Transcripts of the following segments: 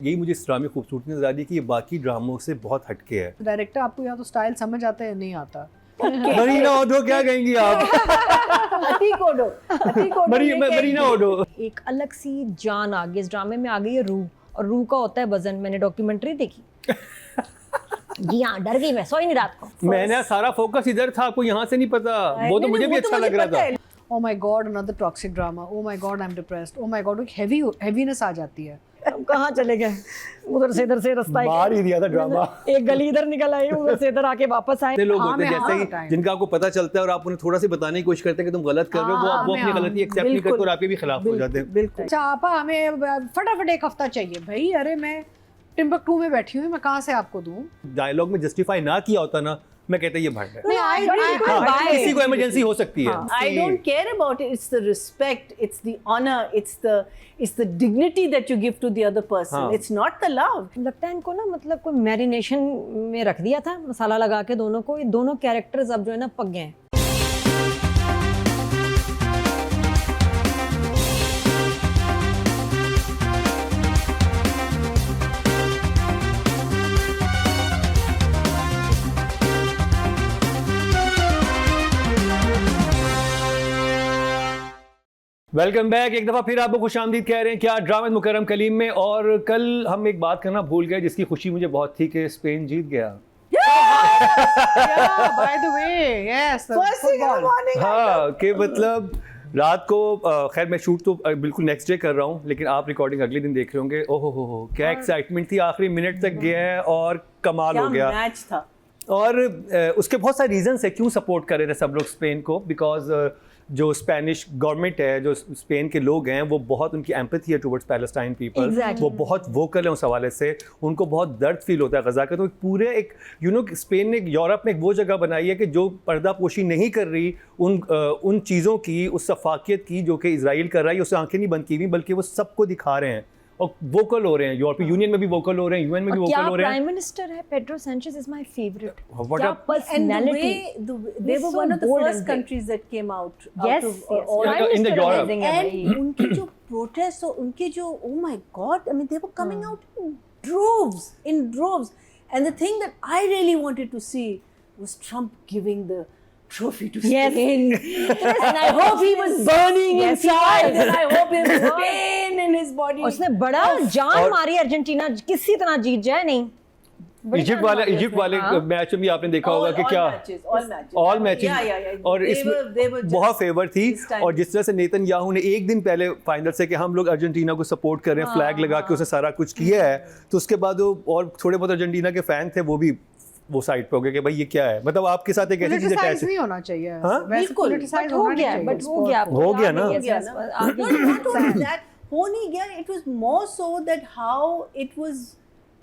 यही मुझे इस ड्रामे में खूबसूरती नजर आ रही है कि ये बाकी ड्रामों से बहुत हटके है। डायरेक्टर आपको या तो स्टाइल समझ आता है या नहीं आता। मरीना ओडो क्या कहेंगी आप? मरीना ओडो एक अलग सी जान आ गई इस ड्रामे में, आ गई है रूह, और रूह का होता है वजन। मैंने डॉक्यूमेंट्री देखी जी हाँ, डर गई मैं, सोई नहीं रात को। मैंने सारा फोकस इधर था, आपको यहाँ से नहीं पता। वो तो मुझे भी अच्छा लग रहा था। Oh my God, another toxic drama. Oh my God, I'm depressed. Oh my God, heaviness आ जाती है। कहाँ चले गए, उधर से इधर से रास्ता मार ही दिया था ड्रामा। एक गली इधर निकल आई, उधर से इधर आके वापस आए। लोग होते हैं जैसे ही जिनका आपको पता चलता है और आप उन्हें थोड़ा सी बताने की कोशिश करते हैं कि तुम गलत कर रहे हो, वो अपनी गलती एक्सेप्ट नहीं करते और आपके भी खिलाफ हो जाते हैं। बिल्कुल। अच्छा आपा, हमें फटाफट एक हफ्ता चाहिए भाई। अरे मैं टिम्बकटू में बैठी हूँ, मैं कहाँ से आपको दूँ? डायलॉग में जस्टिफाई ना किया होता ना, मैं कहता ये भंड है। किसी को इमरजेंसी हो सकती है। I don't care about it. It's the respect, it's the honor, it's the dignity that you give to the other person. It's not the love. लगता है इनको ना, मतलब कोई मैरिनेशन में रख दिया था मसाला लगा के दोनों को। ये दोनों कैरेक्टर्स अब जो है ना पक गए हैं। Welcome back. एक दफ़ा फिर आपको खुशामदीद कह रहे हैं क्या ड्रामा मुकर्रम कलीम में। और कल हम एक बात करना भूल गए जिसकी खुशी मुझे बहुत थी कि स्पेन जीत गया। By the way, yes, First thing in the morning. हाँ, कि मतलब रात को खैर मैं शूट तो बिल्कुल नेक्स्ट डे कर रहा हूँ, लेकिन आप रिकॉर्डिंग अगले दिन देख रहे होंगे। ओहो हो क्या एक्साइटमेंट थी, आखिरी मिनट तक गया है और कमाल हो गया। मैच था। और उसके बहुत सारे रीजंस है क्यों सपोर्ट कर रहे थे सब लोग स्पेन को। बिकॉज जो स्पेनिश गवर्नमेंट है, जो स्पेन के लोग हैं, वो बहुत उनकी एम्पैथी है टुवर्ड्स पैलेस्टाइन पीपल। वो बहुत वोकल है उस हवाले से, उनको बहुत दर्द फील होता है गजा का। तो पूरे एक स्पेन ने यूरोप में एक वो जगह बनाई है कि जो पर्दापोशी नहीं कर रही उन चीज़ों की, उस सफाकियत की जो कि इजराइल कर रहा है, उससे आंखें नहीं बंद की हुई, बल्कि वो सबको दिखा रहे हैं और वोकल हो रहे हैं। यूरोपीय यूनियन में भी वोकल हो रहे हैं, यूएन में भी वोकल हो रहे हैं। प्राइम मिनिस्टर है Pedro Sanchez is my favourite. What क्या a personality. They were one of the first countries that came out. Yes, of all in the Europe. and उनके जो protests और उनके जो oh my God, I mean they were coming out in droves. And the thing that I really wanted to see was Trump giving the trophy to Spain. And I hope he was burning inside. And I hope there was pain in his body. उसने बड़ा जान मारी Argentina, किसी तरह जीत जाए नहीं। Egypt वाले match में भी आपने देखा होगा कि क्या ऑल मैचेस और इसमें बहुत फेवर थी। और जिस तरह से नेतन्याहू ने एक दिन पहले फाइनल से कि हम लोग अर्जेंटीना को सपोर्ट कर रहे हैं, फ्लैग लगा के उसे सारा कुछ किया है, तो उसके बाद वो और थोड़े बहुत अर्जेंटीना के फैन थे, वो भी वो साइड पे हो गया कि भाई ये क्या है। मतलब आपके साथ एक ऐसी चीज अटैच नहीं होना चाहिए। बिल्कुल हो गया ना। हो नहीं गया। It was more so that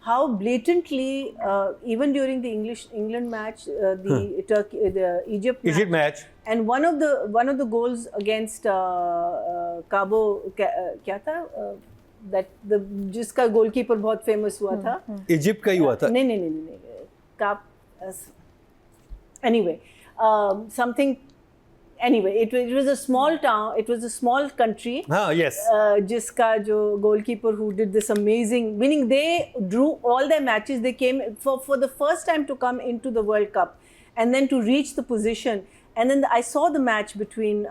how blatantly even during the England match, the Egypt match, and one of the goals against Cabo क्या था that जिसका गोलकीपर बहुत फेमस हुआ था, इजिप्ट का ही हुआ था। नहीं anyway, something. Anyway, it was a small town. It was a small country. Yes. जिसका जो goalkeeper who did this amazing, meaning they drew all their matches. They came for the first time to come into the World Cup, and then to reach the position. And then I saw the match between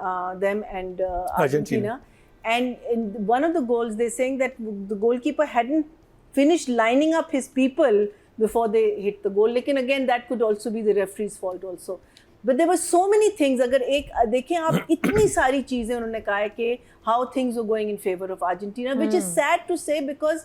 them and Argentina. And in one of the goals, they're saying that the goalkeeper hadn't finished lining up his people before they hit the goal. Lekin again, that could also be the referee's fault also. But there were so many things. अगर एक देखें आप, इतनी सारी चीज़ें उन्होंने कहा है कि how things were going in favor of Argentina, which is sad to say because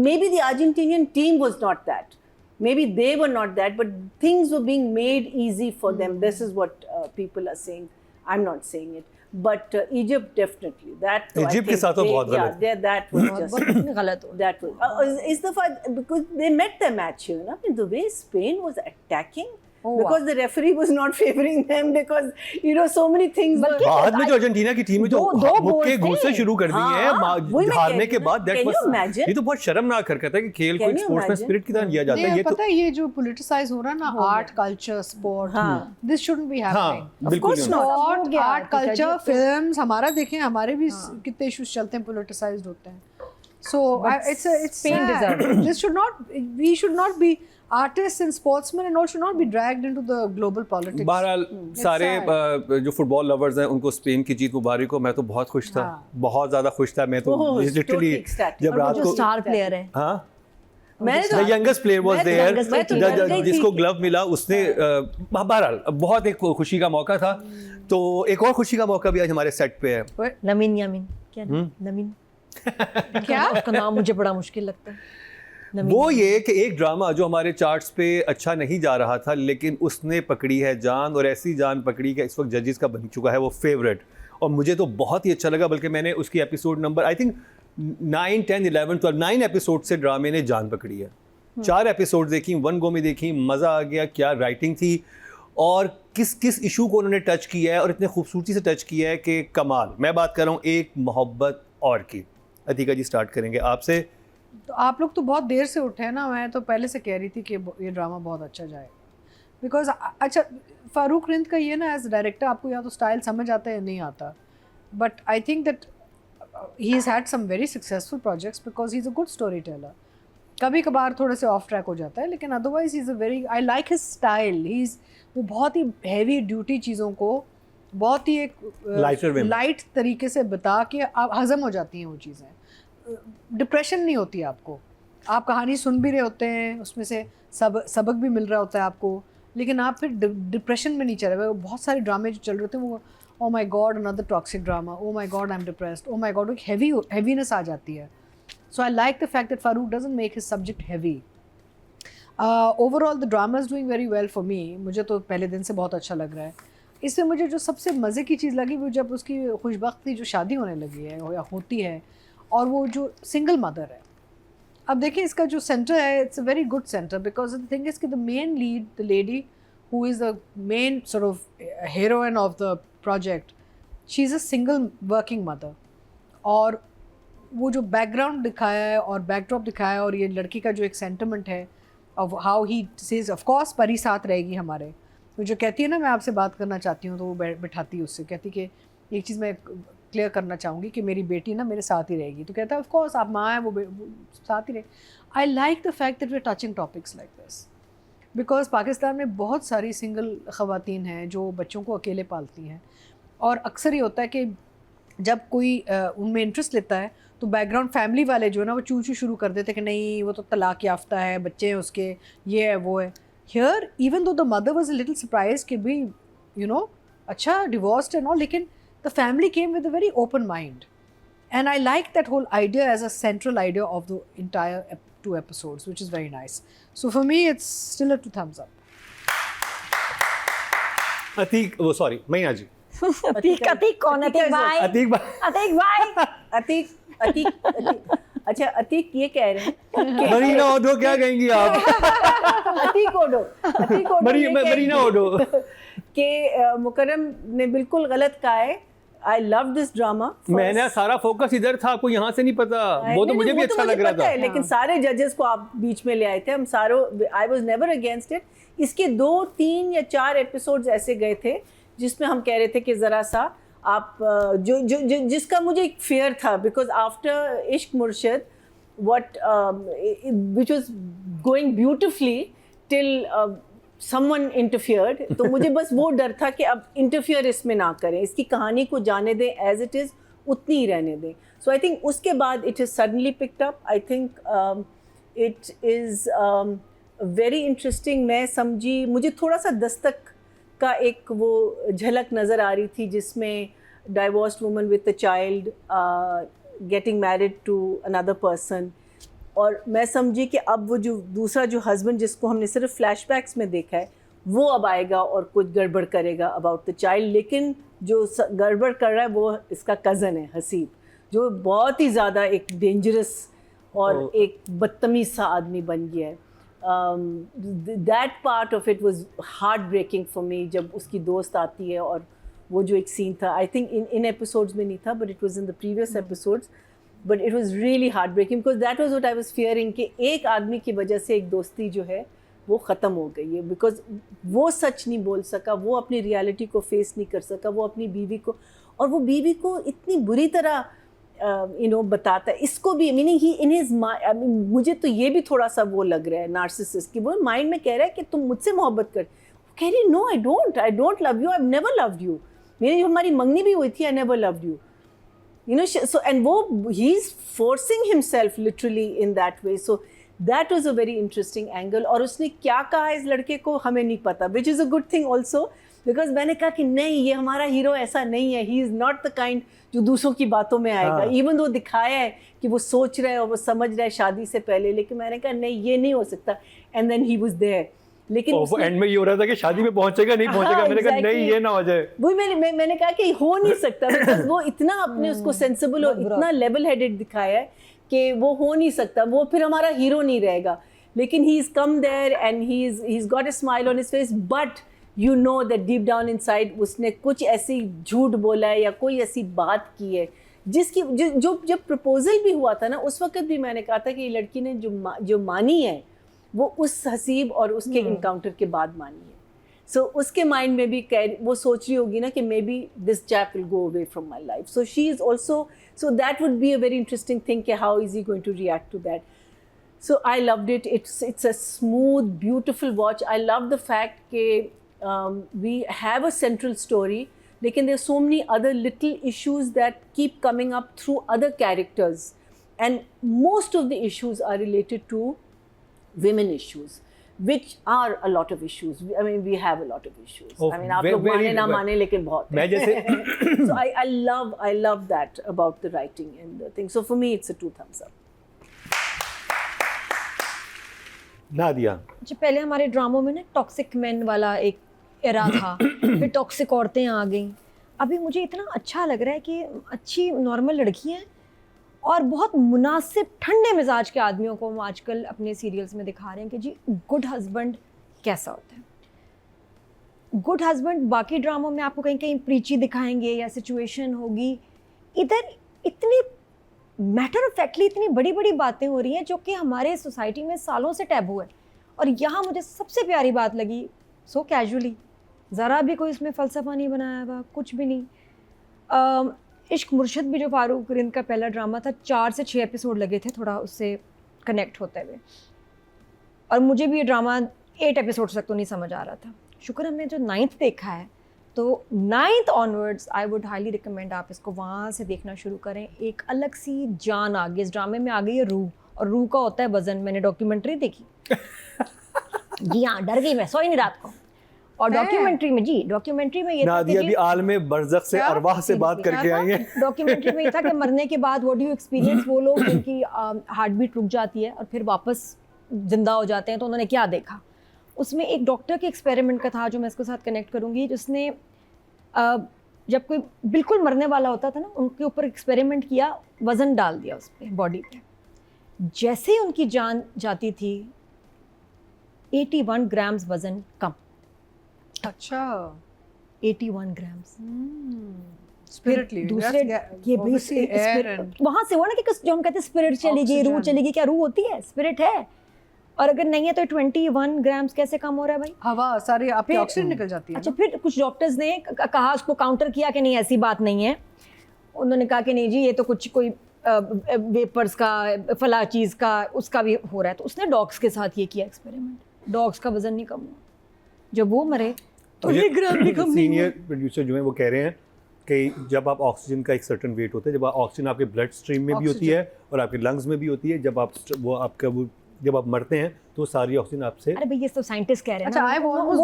maybe the Argentinian team was not that. Maybe they were not that, but things were being made easy for them. This is what people are saying. I'm not saying it. But Egypt definitely. That Egypt के साथ तो बहुत गलत। Yeah, that was just गलत हो। That was इस दफा because they met their match here. I mean, the way Spain was attacking. Because the referee was not favoring them, because so many things. बाद में जो अर्जेंटीना की team में जो मुक्के घुसे शुरू कर दिए हैं हारने के बाद, ये तो बहुत शर्मनाक हरकत है कि खेल को स्पोर्ट्स में स्पिरिट की तरह लिया जाता है। ये पता है ये जो पॉलिटिसाइज हो रहा है ना, art culture sport, this shouldn't be happening. Of course not. Art culture films हमारा देखें, हमारे भी कितने इश्यूज चलते हैं, पॉलिटिसाइज्ड होते हैं। So it's Spain sad. We should not be artists and sportsmen and all should not be dragged into the global politics. बहरहाल सारे जो फुटबॉल लवर्स हैं उनको स्पेन की जीत मुबारक हो। मैं तो बहुत खुश था, बहुत ज़्यादा खुश था मैं तो लिटरली totally ecstatic. जब रात जो को स्टार प्लेयर है हाँ मैंने The youngest player was मैं तो there, youngest player थी। जिसको ग्लव मिला उसने बहरहाल बहुत एक खुशी का मौका था। तो एक और खुशी का मौका भी आज हमारे सेट पे है। लमीन यामीन क्या नमीन क्या? उसका नाम मुझे बड़ा मुश्किल लगता है। वो ये कि एक ड्रामा जो हमारे चार्ट्स पे अच्छा नहीं जा रहा था लेकिन उसने पकड़ी है जान, और ऐसी जान पकड़ी कि इस वक्त जजेस का बन चुका है वो फेवरेट, और मुझे तो बहुत ही अच्छा लगा। बल्कि मैंने उसकी episode number I think 9, 10, 11, 12 9 episode से ड्रामे ने जान पकड़ी है। 4 एपिसोड देखी, वन गो में देखी, मज़ा आ गया। क्या राइटिंग थी और किस किस इशू को उन्होंने टच किया है और इतने खूबसूरती से टच किया है कि कमाल। मैं बात कर रहा हूँ एक मोहब्बत और की। अतिका जी स्टार्ट करेंगे आपसे। तो आप लोग तो बहुत देर से उठे हैं ना, मैं तो पहले से कह रही थी कि ये ड्रामा बहुत अच्छा जाएगा। बिकॉज अच्छा फारूक रिंद का ये ना एज डायरेक्टर आपको या तो स्टाइल समझ आता है या नहीं आता, but I think that he has had some very successful projects because he is a good story teller. कभी कभार थोड़े से ऑफ ट्रैक हो जाता है लेकिन otherwise he is a very, I like his style. He is वो बहुत ही हैवी ड्यूटी चीज़ों को बहुत ही एक लाइट तरीके से बता के हज़म हो जाती हैं वो चीज़ें। डिप्रेशन नहीं होती आपको, आप कहानी सुन भी रहे होते हैं, उसमें से सबक भी मिल रहा होता है आपको, लेकिन आप फिर डिप्रेशन में नहीं चले हुए। बहुत सारे ड्रामे जो चल रहे होते हैं वो oh my god another toxic drama, oh my god I am depressed, oh my god, एक हैवीनेस आ जाती है। So I like the fact that Farooq doesn't make his subject heavy. Overall the drama is doing very well for me. मुझे तो पहले दिन से बहुत अच्छा लग रहा है। इसमें मुझे जो सबसे मज़े की चीज़ लगी वो जब उसकी खुशबख्ती जो शादी होने लगी है या होती है, और वो जो सिंगल मदर है। अब देखिए इसका जो सेंटर है it's a very good centre because the thing is कि the main lead, the lady who is the main sort of heroine of the project, she is a single working mother. और वो जो background दिखाया है और backdrop दिखाया है और ये लड़की का जो एक सेंटिमेंट है of how he sage of course परी साथ रहेगी हमारे, वो जो कहती है ना मैं आपसे बात करना चाहती हूँ, तो वो बिठाती है उससे, कहती कि एक चीज़ मैं क्लियर करना चाहूँगी कि मेरी बेटी ना मेरे साथ ही रहेगी। तो कहता है ऑफ कोर्स आप माँ हैं, वो साथ ही रहे। I like the fact that we are touching topics like this because Pakistan में बहुत सारी सिंगल ख़वातीन हैं जो बच्चों को अकेले पालती हैं, और अक्सर ये होता है कि जब कोई उनमें इंटरेस्ट लेता है तो बैकग्राउंड फैमिली वाले जो है ना वो चू शुरू कर देते हैं कि नहीं वो तो तलाक याफ्ता है, बच्चे हैं उसके, ये है वो है। Here even though the mother was a little surprise कि भी यू नो अच्छा डिवोर्स्ड एंड ऑल, लेकिन the family came with a very open mind, and I like that whole idea as a central idea of the entire 2 episodes, which is very nice. So for me it's still a 2 thumbs up. Atiq वो sorry मैया जी अतीक कौन? अतीक भाई, अतीक भाई अतीक अच्छा अतीक ये कह रहे हैं मरीना ओडो क्या कहेंगी आप? अतीक ओडो मरीना ओडो के मुकर्रम ने बिल्कुल गलत कहा है। I love this drama. मैंने सारा फोकस इधर था, आपको यहाँ से नहीं पता। वो तो मुझे भी अच्छा लग रहा था, लेकिन सारे जजेस को आप बीच में ले आए थे। हम सारों I was never against it. इसके 2, 3 या 4 एपिसोड्स ऐसे गए थे जिसमें हम कह रहे थे कि ज़रा सा आप जिसका मुझे एक फेयर था बिकॉज आफ्टर इश्क मुर्शिद what which was going beautifully till someone interfered, तो मुझे बस वो डर था कि अब इंटरफियर इसमें ना करें, इसकी कहानी को जाने दें एज इट इज़, उतनी ही रहने दें। सो आई थिंक उसके बाद it is suddenly picked up. I think it is very interesting. मैं समझी, मुझे थोड़ा सा दस्तक का एक वो झलक नज़र आ रही थी जिसमें divorced woman with a child getting married to another person, और मैं समझी कि अब वो जो दूसरा जो हस्बैंड जिसको हमने सिर्फ फ्लैशबैक्स में देखा है वो अब आएगा और कुछ गड़बड़ करेगा अबाउट द चाइल्ड। लेकिन जो गड़बड़ कर रहा है वो इसका कज़न है हसीब, जो बहुत ही ज़्यादा एक डेंजरस और एक बदतमीज़ सा आदमी बन गया है। That part of it was heartbreaking for me जब उसकी दोस्त आती है, और वो जो एक सीन था आई थिंक इन एपिसोड्स में नहीं था but it was in the previous episodes, but it was really heart breaking because that was what I was fearing कि एक आदमी की वजह से एक दोस्ती जो है वो ख़त्म हो गई है बिकॉज वो सच नहीं बोल सका, वो अपनी रियलिटी को फेस नहीं कर सका, वो अपनी बीवी को, और वो बीवी को इतनी बुरी तरह बताता है इसको भी, मीनिंग ही इन हिज मुझे तो ये भी थोड़ा सा वो लग रहा है नार्सिसिस्ट कि वो माइंड में कह रहा है कि तुम मुझसे मोहब्बत कर, कह रही no I don't love you, I have never loved you, मेरी जो हमारी मंगनी भी हुई थी I never loved you, you know, so and wo he's forcing himself literally in that way, so that was a very interesting angle. और उसने क्या कहा इस लड़के को हमें नहीं पता, which is a good thing also, because मैंने कहा कि नहीं ये हमारा हीरो ऐसा नहीं है, he is not the kind जो दूसरों की बातों में आएगा, even though दिखाया है कि वो सोच रहा है और वो समझ रहा है शादी से पहले, लेकिन मैंने कहा नहीं ये नहीं हो सकता, and then he was there. लेकिन वो एंड में ये हो रहा था कि शादी में पहुंचेगा नहीं पहुंचेगा, मैंने कहा नहीं ये ना हो जाए, वही मैंने कहा कि हो नहीं सकता, बिकॉज वो इतना अपने उसको सेंसिबल और इतना लेवल हेडेड दिखाया है कि वो हो नहीं सकता, वो फिर हमारा हीरो नहीं रहेगा, लेकिन he is come there and he is got a smile on his face, but you know that deep down inside उसने कुछ ऐसी झूठ बोला है या कोई ऐसी बात की है जिसकी जो जब प्रपोजल भी हुआ था ना उस वक्त भी मैंने कहा था कि ये लड़की ने जो मानी है वो उस हसीब और उसके इनकाउंटर के बाद मानी है, सो उसके माइंड में भी वो सोच रही होगी ना कि may be this chap will go away from my life, so she is also, so that would be a very interesting thing कि how is he going to react to that. So I loved it. It's a smooth, beautiful watch. I love the fact that we have a central story, lekin there are so many other little issues that keep coming up through other characters, and most of the issues are related to women issues, which are a lot of issues. I mean, we have a lot of issues. I mean, आप लोग माने ना माने लेकिन बहुत मैं जैसे so I love that about the writing and the thing. So for me, it's a 2 thumbs up. Nadia, जो पहले हमारे ड्रामों में ना टॉक्सिक मैन वाला एक एरा था, फिर टॉक्सिक औरतें आ गई, अभी मुझे इतना अच्छा लग रहा है कि अच्छी नॉर्मल लड़कियां और बहुत मुनासिब ठंडे मिजाज के आदमियों को हम आजकल अपने सीरियल्स में दिखा रहे हैं कि जी गुड हस्बैंड कैसा होता है. गुड हस्बैंड बाकी ड्रामों में आपको कहीं कहीं प्रीची दिखाएंगे या सिचुएशन होगी, इधर इतनी मैटर ऑफ फैक्टली इतनी बड़ी बड़ी बातें हो रही हैं जो कि हमारे सोसाइटी में सालों से टैबू है, और यहाँ मुझे सबसे प्यारी बात लगी सो कैजुअली, ज़रा भी कोई इसमें फ़लसफ़ा नहीं बनाया हुआ, कुछ भी नहीं. इश्क मुर्शिद भी जो फारूक रिंद का पहला ड्रामा था 4 से 6 एपिसोड लगे थे थोड़ा उससे कनेक्ट होते हुए, और मुझे भी ये ड्रामा 8 एपिसोड तक तो नहीं समझ आ रहा था. शुक्र हमने जो 9th देखा है, तो 9th onwards I would highly recommend आप इसको वहाँ से देखना शुरू करें. एक अलग सी जान आ गई इस ड्रामे में, आ गई है रूह, और रूह का होता है वज़न. मैंने डॉक्यूमेंट्री देखी जी हाँ, डर गई मैं, सोई नहीं रात को. और डॉक्यूमेंट्री में ये नादिया भी आलमे बरज़ख से अरवाह से बात करके आई है. डॉक्यूमेंट्री में ये था कि मरने के बाद व्हाट डू यू एक्सपीरियंस, वो लोग जिनकी हार्ट बीट रुक जाती है और फिर वापस जिंदा हो जाते हैं, तो उन्होंने क्या देखा. उसमें एक डॉक्टर के एक्सपेरिमेंट का था जो मैं इसके साथ कनेक्ट करूँगी, जिसने जब कोई बिल्कुल मरने वाला होता था ना, उनके ऊपर एक्सपेरिमेंट किया, वज़न डाल दिया उस पर बॉडी पे, जैसे ही उनकी जान जाती थी 81 ग्राम्स वज़न कम. अच्छा, 81 ग्राम्स. स्पिरिट दूसरे ये वहाँ से हुआ ना कि जो हम कहते हैं स्पिरिट चली गई, रूह चली गई, क्या रूह होती है? स्पिरिट है. और अगर नहीं है तो 21 ग्राम्स कैसे कम हो रहा है भाई? हवा सारी आपकी ऑक्सीजन निकल जाती है. अच्छा, फिर कुछ डॉक्टर्स ने कहा, उसको काउंटर किया कि नहीं ऐसी बात नहीं है. उन्होंने कहा कि नहीं जी ये तो कुछ कोई वेपर्स का फला चीज़ का उसका भी हो रहा है. तो उसने डॉग्स के साथ ये किया एक्सपेरिमेंट, डॉग्स का वजन नहीं कम हुआ, जब वो मरे तो 1 ग्राम भी कम नहीं. सीनियर प्रोड्यूसर जो है वो कह रहे हैं कि जब आप ऑक्सीजन का एक सर्टेन वेट होता है, जब ऑक्सीजन आपके ब्लड स्ट्रीम में भी होती है और आपके लंग्स में भी होती है, जब आप मरते हैं तो सारी ऑक्सीजन आपसे. अरे भाई ये तो साइंटिस्ट कह रहे हैं. अच्छा, आई ऑलमोस्ट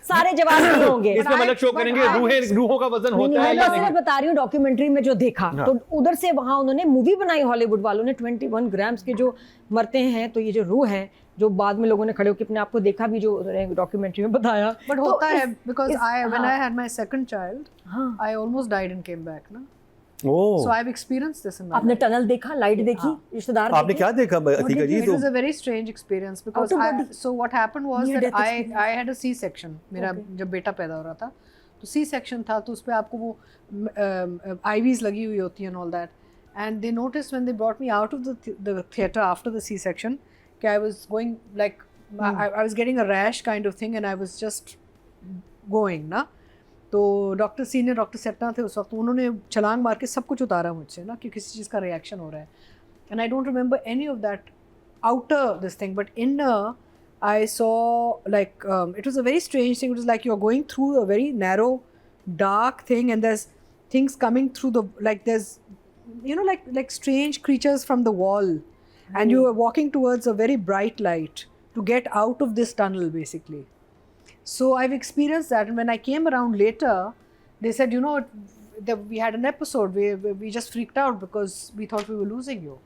सारे जवाब नहीं होंगे इसमें मतलब शो करेंगे रूहों का वजन होता है या नहीं. मैं बता रही हूँ डॉक्यूमेंट्री में जो देखा, तो उधर से वहाँ उन्होंने मूवी बनाई, हॉलीवुड वालों ने 21 ग्राम्स के जो मरते हैं, तो ये जो रूह है, जो बाद में लोगों ने खड़े होकर अपने आप को देखा भी, जो डॉक्यूमेंट्री में बताया. बट होता है, because when I had my second child I almost died and came back ना. So I've experienced this in my आपने life. टनल देखा, लाइट देखी, रिश्तेदार देखे? आपने क्या देखा अतिका जी? It was a very strange experience because so what happened was that I had a C-section. मेरा जब बेटा पैदा हो रहा था तो C-section था, तो उस पे आपको वो IVs लगी हुई होती हैं and all that. And they noticed when they brought me out of the theater after the C-section कि I was going like I was getting a rash kind of thing and I was just going ना. तो doctor senior doctor सेटना थे उस वक्त, उन्होंने छलांग मार के सब कुछ उतारा मुझसे ना कि किसी चीज़ का रिएक्शन हो रहा है. And I don't remember any of that outer this thing, but inner I saw like it was a very strange thing. It was like you're going through a very narrow, dark thing, and there's things coming through the, like there's, you know, like strange creatures from the wall, and you are walking towards a very bright light to get out of this tunnel basically. So I've experienced that, and when I came around later, they said, you know, we had an episode where we just freaked out because we thought we were losing you.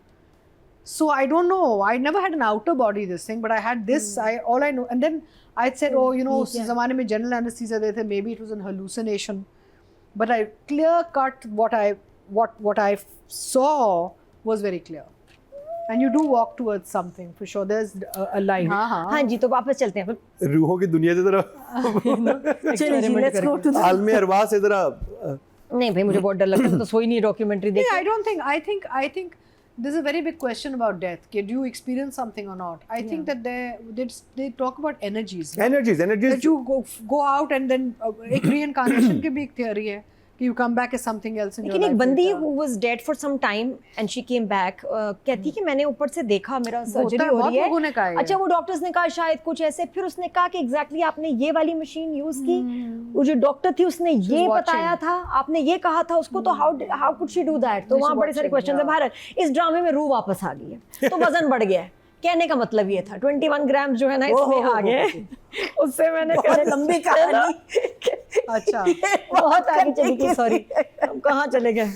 So I don't know. I never had an outer body this thing, but I had this. All I know, and then I said, oh, you know, उस ज़माने में general anesthesia देते थे. Maybe it was an hallucination, but I clear cut what I saw was very clear. And you do walk towards something for sure. There's a light. हाँ जी, तो वापस चलते हैं. रूहों की दुनिया से जरा चलिए जी, let's go to the आलम अरवाह से जरा नहीं भाई, मुझे बहुत डर लगता है, मैं तो सोई नहीं डॉक्यूमेंट्री देख. I don't think. I think there's a very big question about death. Did you experience something or not? I think that they talk about energies. No? energies That you go out and then एक reincarnation की भी एक theory है कि you come back as something else in your लेकिन life. एक बंदी later. who was dead for some time and she came back कहती कि मैंने ऊपर से देखा, मेरा होता सर्जरी है, हो बहुत रही लोगों ने कहा है. है. अच्छा, वो डॉक्टर्स ने कहा शायद कुछ ऐसे, फिर उसने कहा कि एग्जैक्टली आपने ये वाली मशीन यूज की, वो जो डॉक्टर थी उसने ये watching. बताया था, आपने ये कहा था उसको, तो how could she do that. तो वहाँ बड़े सारे क्वेश्चन है. भारत, इस ड्रामे में रूह वापस आ गई है, तो वजन बढ़ गया है. कहने का मतलब ये था 21 ग्राम जो है ना इसमें आ गए. उससे मैंने बहुत लंबी कहानी. अच्छा. बहुत आगे चली गई. सॉरी, हम कहाँ चले गए?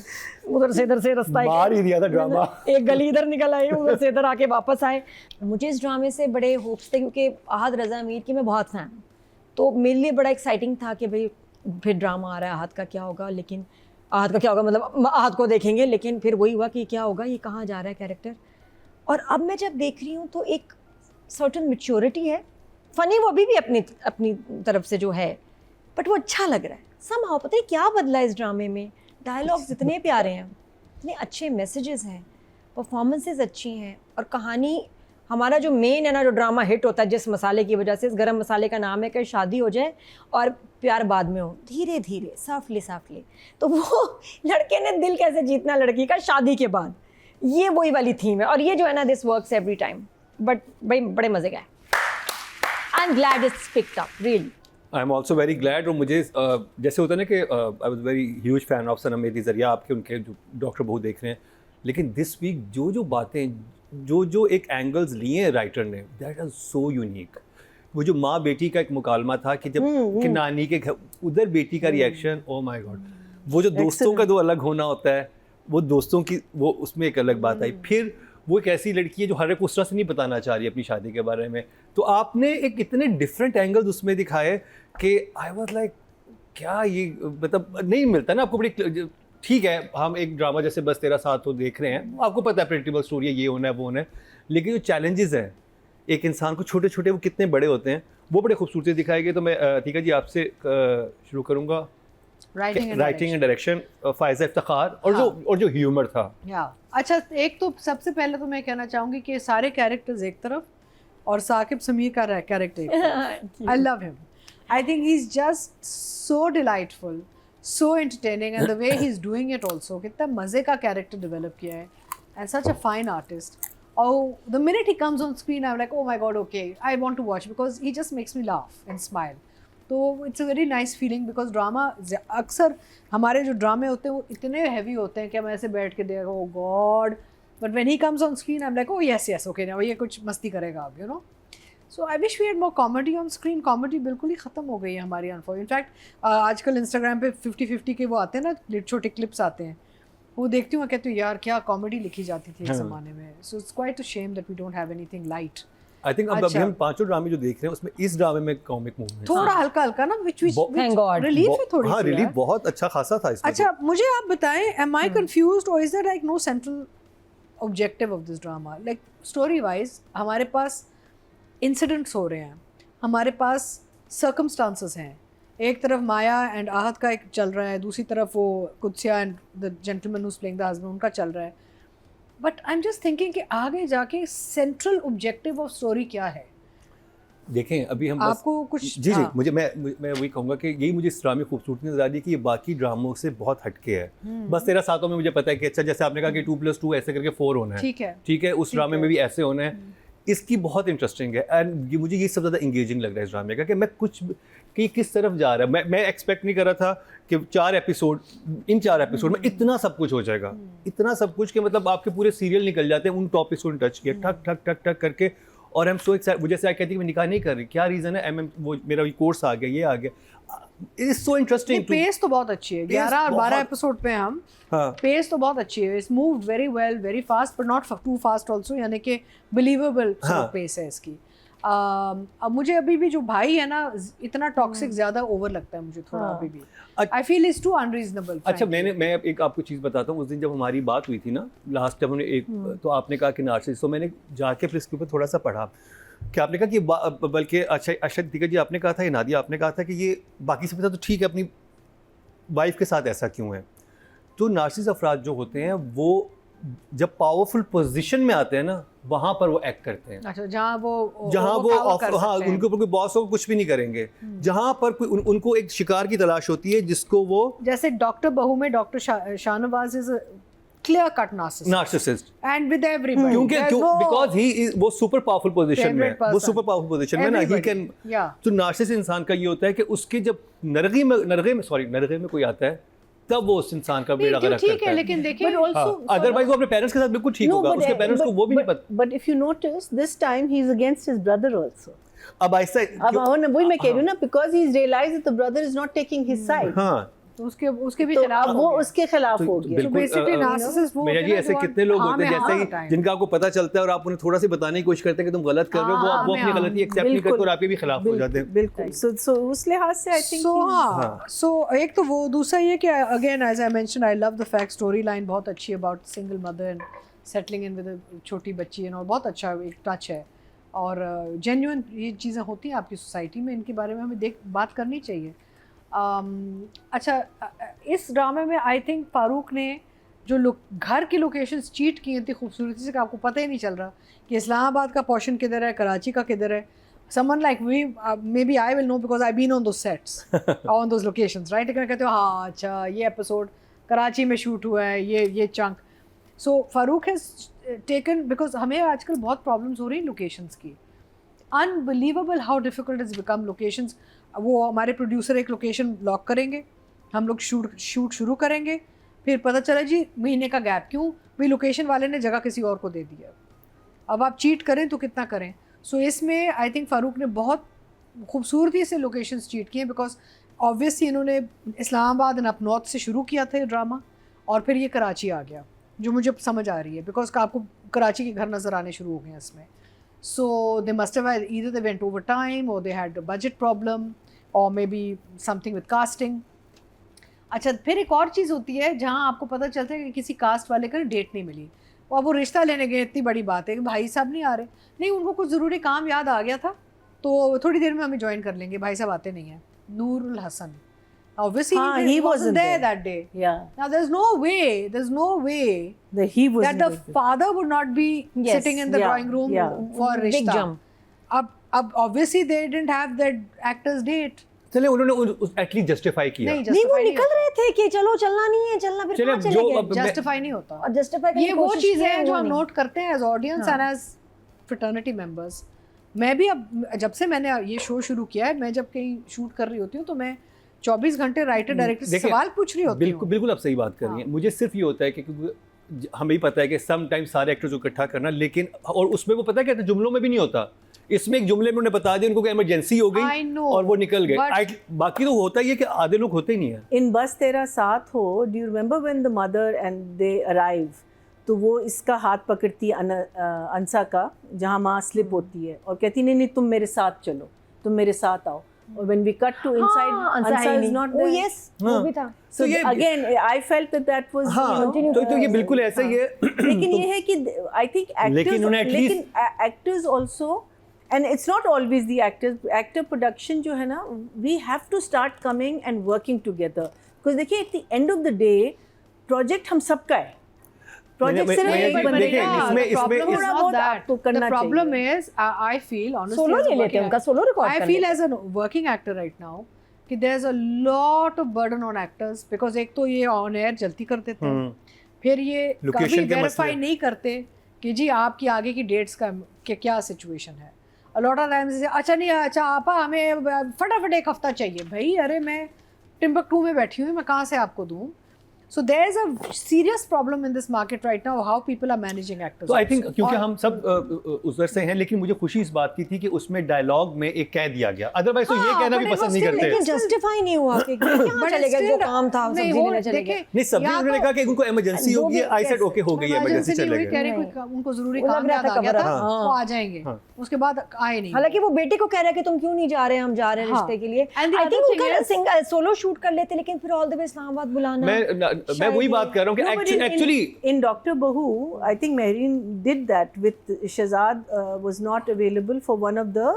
उधर से रास्ता मार ही दिया था ड्रामा. एक गली इधर निकल आई, उधर से इधर आके वापस आए. मुझे इस ड्रामे से बड़े होप्स थे क्योंकि आहत रज़ा अमीर की मैं बहुत फ़ैन हूँ, तो मेरे लिए बड़ा एक्साइटिंग था कि भाई फिर ड्रामा आ रहा है, आहत का क्या होगा. लेकिन आहत का क्या होगा मतलब आहत को देखेंगे, लेकिन फिर वही हुआ कि क्या होगा, ये कहाँ जा रहा है कैरेक्टर. और अब मैं जब देख रही हूँ तो एक सर्टन मैच्योरिटी है. फ़नी वो अभी भी अपनी तरफ से जो है, बट वो अच्छा लग रहा है. समहाउ पता नहीं क्या बदला इस ड्रामे में. डायलॉग्स इतने प्यारे हैं, इतने अच्छे मैसेजेस हैं, परफॉर्मेंसेस अच्छी हैं, और कहानी, हमारा जो मेन है ना, जो ड्रामा हिट होता है जिस मसाले की वजह से, इस गरम मसाले का नाम है कि शादी हो जाए और प्यार बाद में हो, धीरे धीरे साफली. तो वो लड़के ने दिल कैसे जीतना लड़की का शादी के बाद, ये वही वाली थीम है. और ये जो है ना, this works every time. But भाई बड़े मजे का है. I am glad it's picked up really. I am also very glad. और मुझे जैसे होता है ना कि I was very huge fan of Sanam मेरी ज़रिया आपके, उनके जो डॉक्टर बहू देख रहे हैं, लेकिन दिस वीक जो बातें, जो एक एंगल्स लिए हैं राइटर ने, दैट इज़ सो यूनिक. वो जो माँ बेटी का एक मुकालमा था कि जब कि नानी के घर उधर बेटी का रिएक्शन, ओ माय गॉड. वो जो दोस्तों का दो अलग होना होता है, वो दोस्तों की वो उसमें एक अलग बात आई. फिर वो एक ऐसी लड़की है जो हर एक उस तरह से नहीं बताना चाह रही अपनी शादी के बारे में. तो आपने एक इतने डिफरेंट एंगल्स उसमें दिखाए कि आई वाज लाइक क्या ये मतलब नहीं मिलता ना आपको. बड़ी ठीक है, हम एक ड्रामा जैसे बस तेरा साथ तो देख रहे हैं, आपको पता है प्रेडिक्टेबल स्टोरी है, ये होना है वो होना है, लेकिन जो चैलेंजेस हैं एक इंसान को छोटे छोटे, वो कितने बड़े होते हैं, वो बड़े खूबसूरती दिखाए गए. तो मैं ठीक है जी आपसे शुरू करूँगा. Writing and direction Faiza Iftikhar, और जो ह्यूमर था. अच्छा, एक तो सबसे पहले तो मैं कहना चाहूँगी कि सारे कैरेक्टर्स एक तरफ और साकिब समीर का कैरेक्टर एक तरफ. I love him. I think he is just so delightful, so entertaining, and the way he is doing it also. कितना मज़े का कैरेक्टर डेवलप किया है, and such a fine artist. और the minute he comes on screen I am like, oh my god, okay, I want to watch because he just makes me laugh and smile. तो it's a very nice feeling because drama, अक्सर हमारे जो ड्रामे होते हैं वो इतने heavy होते हैं कि हम ऐसे बैठ के देखो, oh god, but when he comes on screen I am like, oh yes okay, ना ये कुछ मस्ती करेगा अब, you know. So I wish we had more comedy on screen. Comedy बिल्कुल ही ख़त्म हो गई है हमारी अनफॉर. इनफैक्ट आजकल इंस्टाग्राम पे 50-50 के वो आते हैं ना, छोटे क्लिप्स आते हैं, वो देखती हूँ, कहती हूँ यार क्या कॉमेडी लिखी जाती थी इस ज़माने में. So it's quite a shame that we don't have anything light. I think अब हम पांचों ड्रामे जो देख रहे हैं उसमें इस ड्रामे में कॉमिक मूवमेंट थोड़ा हल्का ना, which Thank God. रिलीफ है थोड़ी हाँ, सी रिलीफ यार. बहुत अच्छा खासा था इसमें. अच्छा, मुझे आप बताएं, am I confused or is there like no central objective of this drama? Like story wise, हमारे पास incidents हो रहे हैं, हमारे पास circumstances हैं. एक तरफ माया एंड आहत का एक चल रहा है, दूसरी तरफ वो Kutsiya and the gentleman who's playing the husband, उनका चल रहा है. But I am just thinking कि आगे जाके सेंट्रल ऑब्जेक्टिव ऑफ स्टोरी क्या है. देखें अभी हम बस आपको कुछ जी जी मुझे मैं वही कहूँगा कि यही मुझे इस ड्रामे की खूबसूरती नजर आ रही है कि ये बाकी ड्रामों से बहुत हटके है। बस 13 सातों में मुझे पता है कि अच्छा जैसे आपने कहा कि 2+2 ऐसे करके 4 होना है, ठीक है, उस ड्रामे में भी ऐसे होना है। इसकी बहुत इंटरेस्टिंग है एंड मुझे ये सबसे ज़्यादा इंगेजिंग लग रहा है इस ड्रामे का कि मैं कुछ कि किस तरफ जा रहा है। मैं एक्सपेक्ट नहीं कर रहा था कि 4 एपिसोड में इतना सब कुछ हो जाएगा, इतना सब कुछ कि मतलब आपके पूरे सीरियल निकल जाते हैं उन टॉपिक्स को टच किया ठक ठक ठक ठक करके। और आई एम सो एक्साइटेड, मुझे ऐसा कहती है मैं निकाह नहीं कर रही, क्या रीज़न है, वो मेरा कोर्स आ गया, ये आ गया, it is so interesting. Pace तो बहुत अच्छी है, 11 और 12 एपिसोड पे हम पेस तो बहुत अच्छी है, it's moved very well, very fast but not too fast also, यानी कि बिलीवेबल पेस है इसकी। अब मुझे अभी भी जो भाई है ना इतना टॉक्सिक ज्यादा ओवर लगता है मुझे थोड़ा अभी भी, I feel is too unreasonable. अच्छा मैं एक आपको चीज़ बताता हूँ, उस दिन जब हमारी बात हुई थी ना लास्ट टाइम हमने एक तो आपने कहा कि नार्सिसिस्ट, तो मैंने जाके फिर इसके ऊपर थोड़ा सा पढ़ा कि आपने कहा कि बल्कि अच्छा दीका जी आपने कहा था, या नादिया आपने कहा था कि ये बाकी सब तो ठीक है, अपनी वाइफ के साथ ऐसा क्यों है। तो नार्सिसिस्ट अफराद जो होते हैं वो जब पावरफुल पोजीशन में आते हैं ना वहाँ पर वो एक्ट करते हैं। अच्छा, जहाँ वो हाँ उनके ऊपर कोई बॉस हो कुछ भी नहीं करेंगे, जहाँ पर कोई उनको एक शिकार की तलाश होती है जिसको वो, जैसे डॉक्टर बहू में doctor Shahnawaz is clear cut narcissist and with everybody, क्योंकि बिकॉज़ ही इज वो सुपर पावरफुल पोजीशन में, वो सुपर पावरफुल पोजीशन में ना ही कैन। तो नार्सिसिस्ट इंसान का ये होता है कि उसके जब नरगे में कोई आता है तब वो उस इंसान का बेड़ा गर्क करता है। लेकिन देखिए अदरवाइज वो अपने पेरेंट्स के साथ बिल्कुल ठीक होगा, उसके पेरेंट्स को वो भी नहीं पता। But if you notice this time he is against his brother also. अब ऐसा वही मैं कह रही हूँ ना, because he is realised that the brother is not taking his side. हां, तो उसके भी खिलाफ वो उसके खिलाफ हो गया। तो बेसिकली नार्सिसिस्ट वो मेरा जी ऐसे कितने लोग होते हैं जैसे ही जिनका आपको पता चलता है और आप उन्हें थोड़ा सा बताने की कोशिश करते हैं कि तुम गलत कर रहे हो, वो अपनी गलती एक्सेप्ट नहीं करते और आपके भी खिलाफ हो जाते हैं। बिल्कुल। सो उस लिहाज से आई थिंक सो एक तो वो, दूसरा ये कि again as I mention I love the fact story line बहुत अच्छी है about single mother and settling in with a छोटी बच्ची एंड, और बहुत अच्छा एक टच है और जेन्युइन ये चीज़ें होती हैं आपकी सोसाइटी में, इनके बारे में हमें बात करनी चाहिए। अच्छा, इस ड्रामे में आई थिंक फारूक ने जो घर की लोकेशंस चीट की थी खूबसूरती से कि आपको पता ही नहीं चल रहा कि इस्लामाबाद का पोर्शन किधर है, कराची का किधर है। Someone like we may be I will know because I been on those sets on those locations right, लेकिन कहते हो हाँ अच्छा ये एपिसोड कराची में शूट हुआ है, ये chunk. So Farooq has taken, because हमें आजकल बहुत प्रॉब्लम्स हो रही हैं लोकेशंस की, unbelievable how difficult is become locations. वो हमारे प्रोड्यूसर एक लोकेशन लॉक करेंगे, हम लोग शूट शुरू करेंगे, फिर पता चला जी महीने का गैप, क्यों भाई लोकेशन वाले ने जगह किसी और को दे दिया। अब आप चीट करें तो कितना करें। सो इसमें आई थिंक फारूक ने बहुत खूबसूरती से लोकेशंस चीट किए, बिकॉज ऑब्वियसली इन्होंने इस्लामाबाद एंड अप नॉर्थ से शुरू किया था ये ड्रामा, और फिर ये कराची आ गया जो मुझे समझ आ रही है, बिकॉज आपको कराची के घर नज़र आने शुरू हो गए हैं इसमें। So they must have either they went overtime or they had a budget problem or maybe something with casting. अच्छा, फिर एक और चीज़ होती है जहाँ आपको पता चलता है कि किसी कास्ट वाले का डेट नहीं मिली, और वो रिश्ता लेने गए, इतनी बड़ी बात है कि भाई साहब नहीं आ रहे, नहीं उनको कुछ ज़रूरी काम याद आ गया था तो थोड़ी देर में हमें ज्वाइन कर लेंगे, भाई साहब आते नहीं हैं। Nurul Hasan obviously he wasn't there that day. Now there's no way that the father would not be sitting in the drawing room for rishta. अब obviously they didn't have that actor's date. चले उन्होंने एटलीस्ट जस्टिफाई किया। नहीं वो निकल रहे थे कि चलो चलना नहीं है, चलना फिर कहाँ चले गए? जस्टिफाई नहीं होता, और जस्टिफाई ये वो चीज़ है जो हम नोट करते हैं as audience and as fraternity members. मैं भी अब जब से मैंने ये शो शुरू किया है, मैं जब कहीं शूट कर रही होती हूँ तो मैं 24 घंटे राइटर डायरेक्टर से सवाल पूछ रही होती हूँ। बिल्कुल आप सही बात कर रही हैं। मुझे सिर्फ ये होता है कि हमें ही पता है कि सम टाइम सारे एक्टर्स को इकट्ठा करना, लेकिन और उसमें वो पता है कि जुमलों में भी नहीं होता, इसमें एक जुमले में उन्होंने बता दिया उनको कि इमरजेंसी हो गई और वो निकल गए। बाकी तो होता ही है कि आधे लोग होते ही नहीं है। इन बस तेरा साथ हो, do you remember when the mother and they arrive, तो वो इसका हाथ पकड़ती है अंसा का, जहाँ माँ स्लिप होती है और कहती नहीं तुम मेरे साथ चलो, तुम मेरे साथ आओ। और when we cut to inside, Ansa is not there. Oh yes, वो भी था। So again, I felt that was. तो ये बिल्कुल ऐसा ही है। लेकिन ये है कि I think actors also, and it's not always the actors. Actor production जो है ना, we have to start coming and working together. Because देखिए at the end of the day, project हम सबका है। प्रोजेक्ट नहीं, सिर्फ नहीं, एक नहीं, बनेगा, देखिए, इसमें- the problem इसमें- is थोड़ा not बहुत that. आपको करना The problem चाहिए। is, I feel honestly, solo as a ले लेते working हैं, उनका actor- सोलो रिकॉर्ड I कर feel लेते as a working actor right now कि there's a lot of burden on actors because एक तो ये on air जल्दी कर देते हैं, फिर ये Location कभी के वेरीफाई मसले। नहीं करते कि जी आपकी आगे की डेट्स का क्या सिचुएशन है। A lot of times अच्छा नहीं, अच्छा आपा हमें फटाफट एक हफ्ता चाहिए। भाई अरे मैं टिम्बकटू में बैठी हूँ, मैं कहाँ से आपको दूँ? So there is a serious problem in this market right now how people are managing actors. तो आई थिंक also. क्योंकि और- हम सब उधर से हैं, लेकिन मुझे खुशी इस बात की थी कि उसमें डायलॉग में एक कह दिया गया, अदरवाइज तो ये हाँ, कहना but भी it पसंद was नहीं still- करते। लेकिन जस्टिफाई नहीं हुआ कि क्या But चले गए, जो still- काम था नहीं, सब्जी वो लेने चले गए। देखिए, नहीं, सब्जी या उन्होंने तो- कहा कि उनको इमरजेंसी जो होगी, भी आई सेड कैसे- ओके हो गई, इमरजेंसी इमरजेंसी चले नहीं, गए। कह रहे नहीं। कोई उनको जरूरी वो लग काम रहा याद था आ गया खबर, था, हाँ। वो आ जाएंगे, हाँ। उसके बाद आए नहीं। हालांकि वो बेटे को कह रहा है कि तुम क्यों नहीं जा रहे, हम जा रहे हैं हाँ। रिश्ते के लिए। And the I other think thing उनका is- सिंगल सोलो शूट कर लेते, लेकिन फिर ऑल द वे इस्लामाबाद बुलाना। मैं वही बात कर रहा हूँ कि No, but actually in Dr. Bahu, I think Mehreen did that with Shahzad was not available for one of the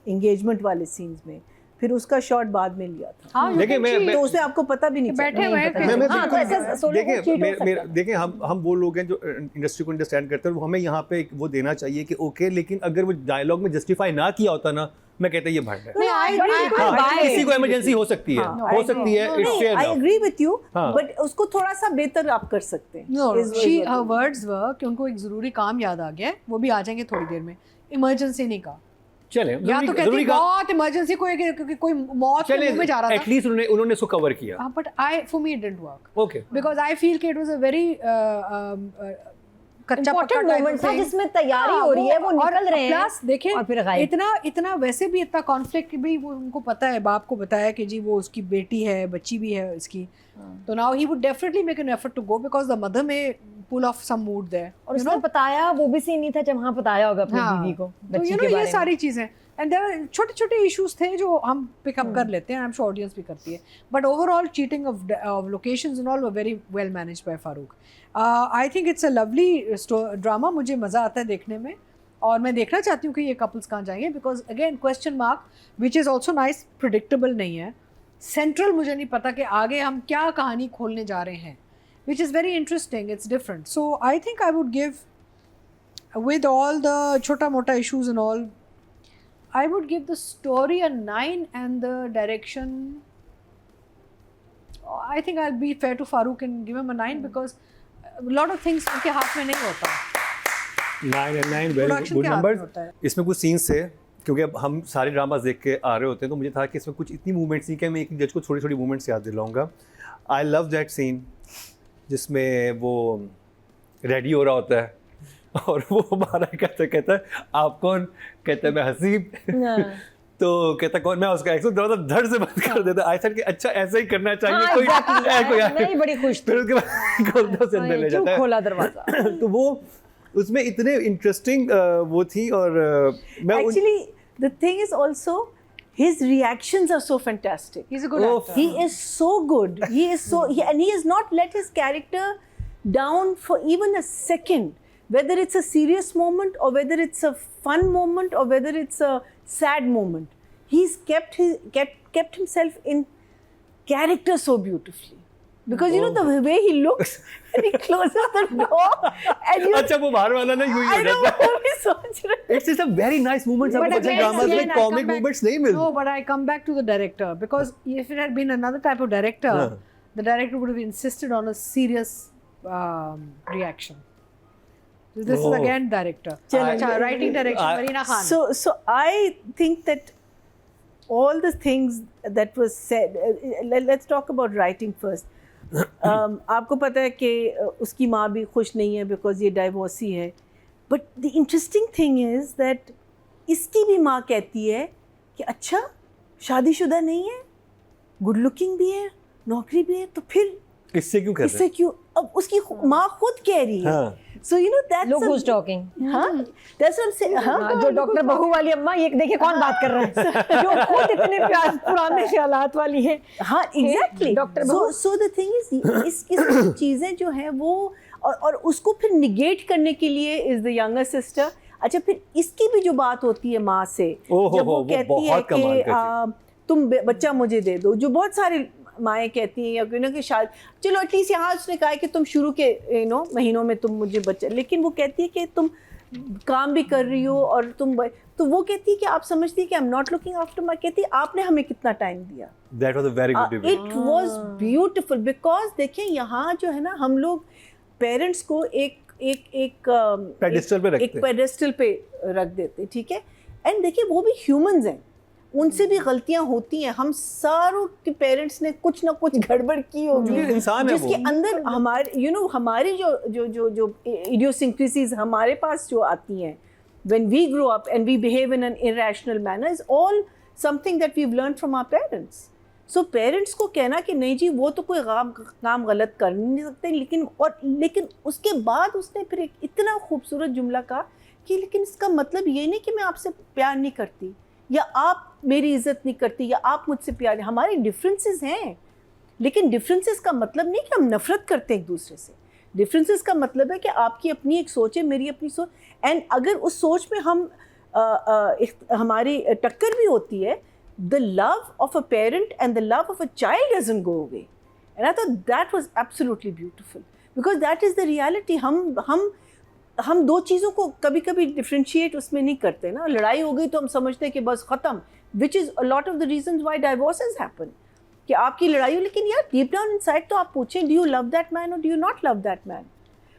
engagement वाले scenes में, फिर उसका शॉट बाद में लिया था। हाँ, देखिए, मैं- तो उसमें आपको पता भी नहीं बैठे चला। हुए हैं पता कैसे? मैं हाँ, तो ऐसे सोलो देखिए को cheat हो सकता है। देखिए हम वो लोग हैं जो इंडस्ट्री को अंडरस्टैंड करते हैं, हमें यहाँ पे वो देना चाहिए कि ओके, लेकिन अगर वो डायलॉग में जस्टिफाई ना किया होता ना, मैं कहता ये भाग है। नहीं, हाँ, I- किसी को इमरजेंसी हो सकती है, हो सकती है, it's fair I agree with you, हाँ। but उसको थोड़ा सा बेहतर आप कर सकते हैं। No, Is- she is what her it is. words were कि उनको एक जरूरी काम याद आ गया है, वो भी आ जाएंगे थोड़ी देर में। इमरजेंसी नहीं कहा, चले या तो कहती बहुत इमरजेंसी, कोई मौत के मुंह में जा रहा था। एटलीस्ट उन्होंने उसको कवर किया। But for me it didn't work okay, because I feel कि it was a very कच्चा पक्का Important type moment of था thing। जिसमें तैयारी हाँ, हो रही है, वो और निकल रहे हैं plus देखिए और फिर गायब। इतना वैसे भी इतना कॉन्फ्लिक्ट कि भाई वो उनको पता है, बाप को बताया कि जी वो उसकी बेटी है, बच्ची भी है इसकी, तो now he would definitely make an effort to go because the mother में pull off some mood there, और उसने बताया, वो भी सीन नहीं था जब हाँ बताया होगा अपनी हाँ, बीवी को तो बच्ची यू के नो बारे ये में। सारी चीजें एंड देयर छोटे छोटे इश्यूज थे जो हम पिकअप कर लेते हैं, आई एम श्योर ऑडियंस भी करती है, but overall cheating of locations and all were very well managed by Farooq. I think it's a lovely drama, मुझे मज़ा आता है देखने में और मैं देखना चाहती हूँ कि ये कपल्स कहाँ जाएंगे because again question mark which is also nice, predictable नहीं है, सेंट्रल मुझे नहीं पता कि आगे हम क्या कहानी खोलने जा रहे हैं, which is very interesting, it's different. So I think I would give, with all the chota mota issues and all, I would give the story a 9 and the direction, I think I'll be fair to Farooq and give him a 9 because a lot of things उनके हाथ में नहीं होता। 9 and 9 very Production good के हाथ में numbers. होता है। इसमें कुछ सीन्स थे, क्योंकि अब हम सारे ड्रामास देख के आ रहे होते हैं, तो मुझे था कि इसमें कुछ इतनी मूवमेंट्स नहीं कि मैं एक जज को छोटी छोटी मूवमेंट्स याद दिलाऊंगा। आई लव दैट सीन जिसमें वो रेडी हो रहा होता है और वो हमारा कहता है आप कौन, कहता है मैं हसीब, तो कहता कौन, मैं उसका एक्शन थोड़ा सा धड़ से बंद कर देता। आई सेड कि अच्छा ऐसा ही करना चाहिए, हाँ, कोई exactly, कोई मैं बड़ी खुश थी। फिर उसके बाद खोलता से अंदर ले जाता है, खोला दरवाजा। तो वो उसमें इतने इंटरेस्टिंग वो थी। और मैं Actually, the thing is also his reactions are so fantastic. He's a good Oh, actor. He is so good. He is so, and he has not let his character down for even a second. Whether it's a serious moment or whether it's a fun moment or whether it's a sad moment, he's kept himself in character so beautifully. Because you know the way he looks and he closes the door and you. अच्छा वो बाहर वाला ना यूं ही I हो know जाता है। वो भी सोच रहे। It's a very nice moments But आपको बच्चे again, ड्रामास again, में I come comic back- movements नहीं मिलते। No, but I come back to the director because if it had been another type of director, हाँ. the director would have insisted on a serious reaction. So this is Oh. again director. चलो, Writing direction, Marina Khan. So I think that all the things that was said. Let's talk about writing first. आपको पता है कि उसकी माँ भी खुश नहीं है बिकॉज ये डाइवोर्सी है, but the interesting thing is that इसकी भी माँ कहती है कि अच्छा शादीशुदा नहीं है, गुड लुकिंग भी है, नौकरी भी है, तो फिर इससे क्यों कर रहे इससे क्यों? अब उसकी माँ खुद कह रही है। हाँ। So you know that's Look who's talking. हाँ, that's what I'm saying. हाँ, जो डॉक्टर बहू वाली अम्मा, ये देखिए कौन बात कर रहा है, जो खुद इतने प्यार पुराने ख्यालात वाली है। हाँ exactly. Doctor so the thing is इस चीज़ें जो हैं वो और उसको फिर निगेट करने के लिए इज द यंगर सिस्टर। अच्छा फिर इसकी भी जो बात होती है माँ से, ओहो, जब वो वो कहती है बहुत कमाल कि करती है। तुम बच्चा मुझे दे दो, जो बहुत सारे माएँ कहती हैं या कोई ना कि शायद चलो एटलीस्ट यहाँ उसने कहा है कि तुम शुरू के महीनों में तुम मुझे बच्चा, लेकिन वो कहती है कि तुम काम भी कर रही हो और तो वो कहती है कि आप समझती है कि I am not looking after my, कहती है आपने हमें कितना टाइम दिया. That was a very good debate. It was beautiful because देखिए यहाँ जो है ना हम लोग पेरेंट्स को एक Pedestal पे रखते एक हैं. पेडेस्टल पे रख देते, ठीक है. एंड देखिए वो भी ह्यूमंस हैं, उनसे भी गलतियां होती हैं. हम सारों के पेरेंट्स ने कुछ ना कुछ गड़बड़ की होगी, ये इंसान है जिसके वो. अंदर हमारे हमारी जो इडियोसिंक्रेसीज हमारे पास जो आती हैं when we grow up and we behave in an irrational manner is all something that we've learned from our parents. So parents को कहना कि नहीं जी वो तो कोई काम गलत कर नहीं सकते, लेकिन उसके बाद उसने फिर एक इतना खूबसूरत जुमला कहा कि लेकिन इसका मतलब ये नहीं कि मैं आपसे प्यार नहीं करती या आप मेरी इज्जत नहीं करती या आप मुझसे प्यार नहीं. हमारे डिफरेंसेस हैं, लेकिन डिफरेंसेस का मतलब नहीं कि हम नफरत करते हैं एक दूसरे से. डिफरेंसेस का मतलब है कि आपकी अपनी एक सोच है, मेरी अपनी सोच, एंड अगर उस सोच में हम हमारी टक्कर भी होती है, the love of a parent and the love of a child doesn't go away. And I thought that was absolutely beautiful because that is the reality. हम दो चीज़ों को कभी कभी डिफ्रेंशिएट उसमें नहीं करते ना. लड़ाई हो गई तो हम समझते हैं कि बस ख़त्म, which is a lot of the reasons why divorces happen. कि आपकी लड़ाई हो, लेकिन यार deep down inside तो आप पूछें do you love that man or do you not love that man?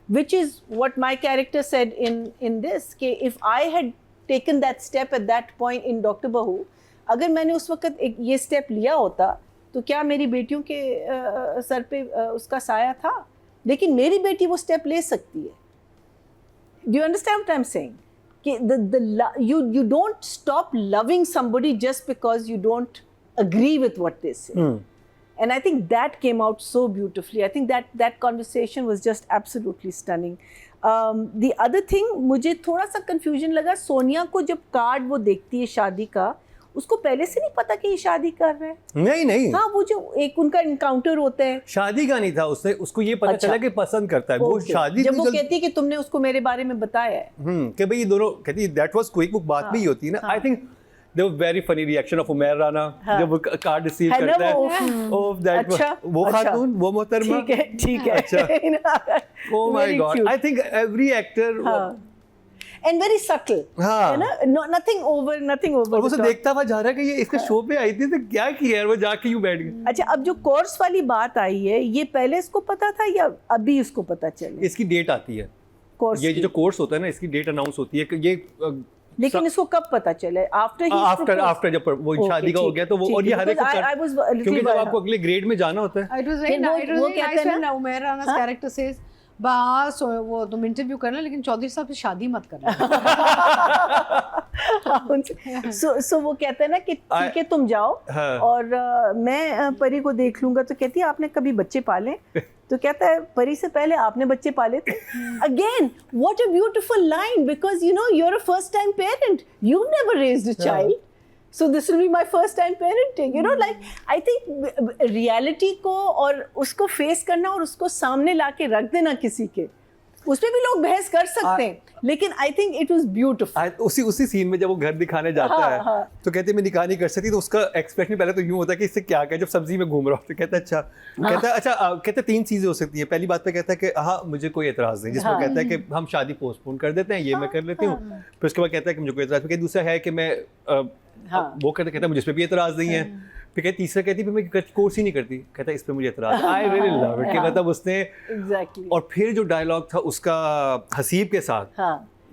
Which is what my character said in this, कि if I had taken that step at that point in Dr. Bahu, अगर मैंने उस वक्त एक ये step लिया होता तो क्या मेरी बेटियों के सर पे उसका साया था? लेकिन मेरी बेटी वो स्टेप ले सकती है. Do you understand what I'm saying? कि you don't stop loving somebody just because you don't agree with what they say. And I think that came out so beautifully. I think that conversation was just absolutely stunning. The other thing, मुझे थोड़ा सा confusion लगा, सोनिया को जब card वो देखती है शादी का, उसको पहले से नहीं पता कि ये शादी कर रहे हैं. नहीं. हाँ, वो जो एक उनका इनकाउंटर होता है, शादी का नहीं था, उसको ये पता चला कि पसंद करता है. वो शादी जब वो कहती है कि तुमने उसको मेरे बारे में बताया है, कि भाई ये दोनों कहती है दैट वाज क्विक, वो बात भी होती है ना. I think there was very funny reaction of Umair Rana जब वो कार्ड रिसीव करता है. ओह दैट वो खातून, वो मोहतरमा, ठीक है. अच्छा. Oh my god, I think every actor and very subtle, है ना, nothing over. और वो देखता हुआ जा रहा है कि ये इसके शो पे आई थी तो क्या किया है, वो जाके यूं बैठ गई. अच्छा, अब जो कोर्स वाली बात आई है, ये पहले इसको पता था या अभी इसको पता चला? इसकी डेट आती है, कोर्स ये जो कोर्स होता है ना, इसकी डेट अनाउंस होती है कि ये. लेकिन इसको कब पता चला? आफ्टर जब वो शादी का हो गया तो वो, और ये हर एक क्योंकि जब आपको अगले ग्रेड में जाना होता है. It was very nice when Umair Rana's character says, बस वो तुम इंटरव्यू करना लेकिन चौधरी साहब से शादी मत करना. सो वो कहता है ना कि ठीक है तुम जाओ और मैं परी को देख लूंगा. तो कहती है आपने कभी बच्चे पाले? तो कहता है परी से पहले आपने बच्चे पाले थे. Again what a beautiful line, because you know you are a first time parent, you never raised a child, so this will be my first time parenting, you know, like I think reality को और उसको face करना और उसको सामने लाके रख देना किसी के, उस पे भी लोग बहस कर सकते हैं, लेकिन I think it was beautiful. उसी सीन में जब वो घर दिखाने जाता है तो कहते मैं निकाह नहीं कर सकती, तो उसका एक्सप्रेशन पहले तो यूं होता है कि इससे क्या क्या, जब सब्जी में घूम रहा हो तो कहता है अच्छा, कहता है 3 चीजें हो सकती हैं. पहली बात पे कहता है कि हाँ मुझे कोई एतराज नहीं, जिसमें कहता है कि हम शादी पोस्टपोन कर देते हैं, ये मैं कर लेती हूँ. फिर उसके बाद कहता है कि मुझे कोई एतराज नहीं. दूसरा है कि मैं वो कहता है मुझे इस पे भी एतराज नहीं है. फिर कहती तीसरा कहती मैं कोर्स ही नहीं करती, कहता है इस पे मुझे एतराज. आई रियली लव इट कि मतलब उसने Exactly. और फिर जो डायलॉग था उसका हसीब के साथ,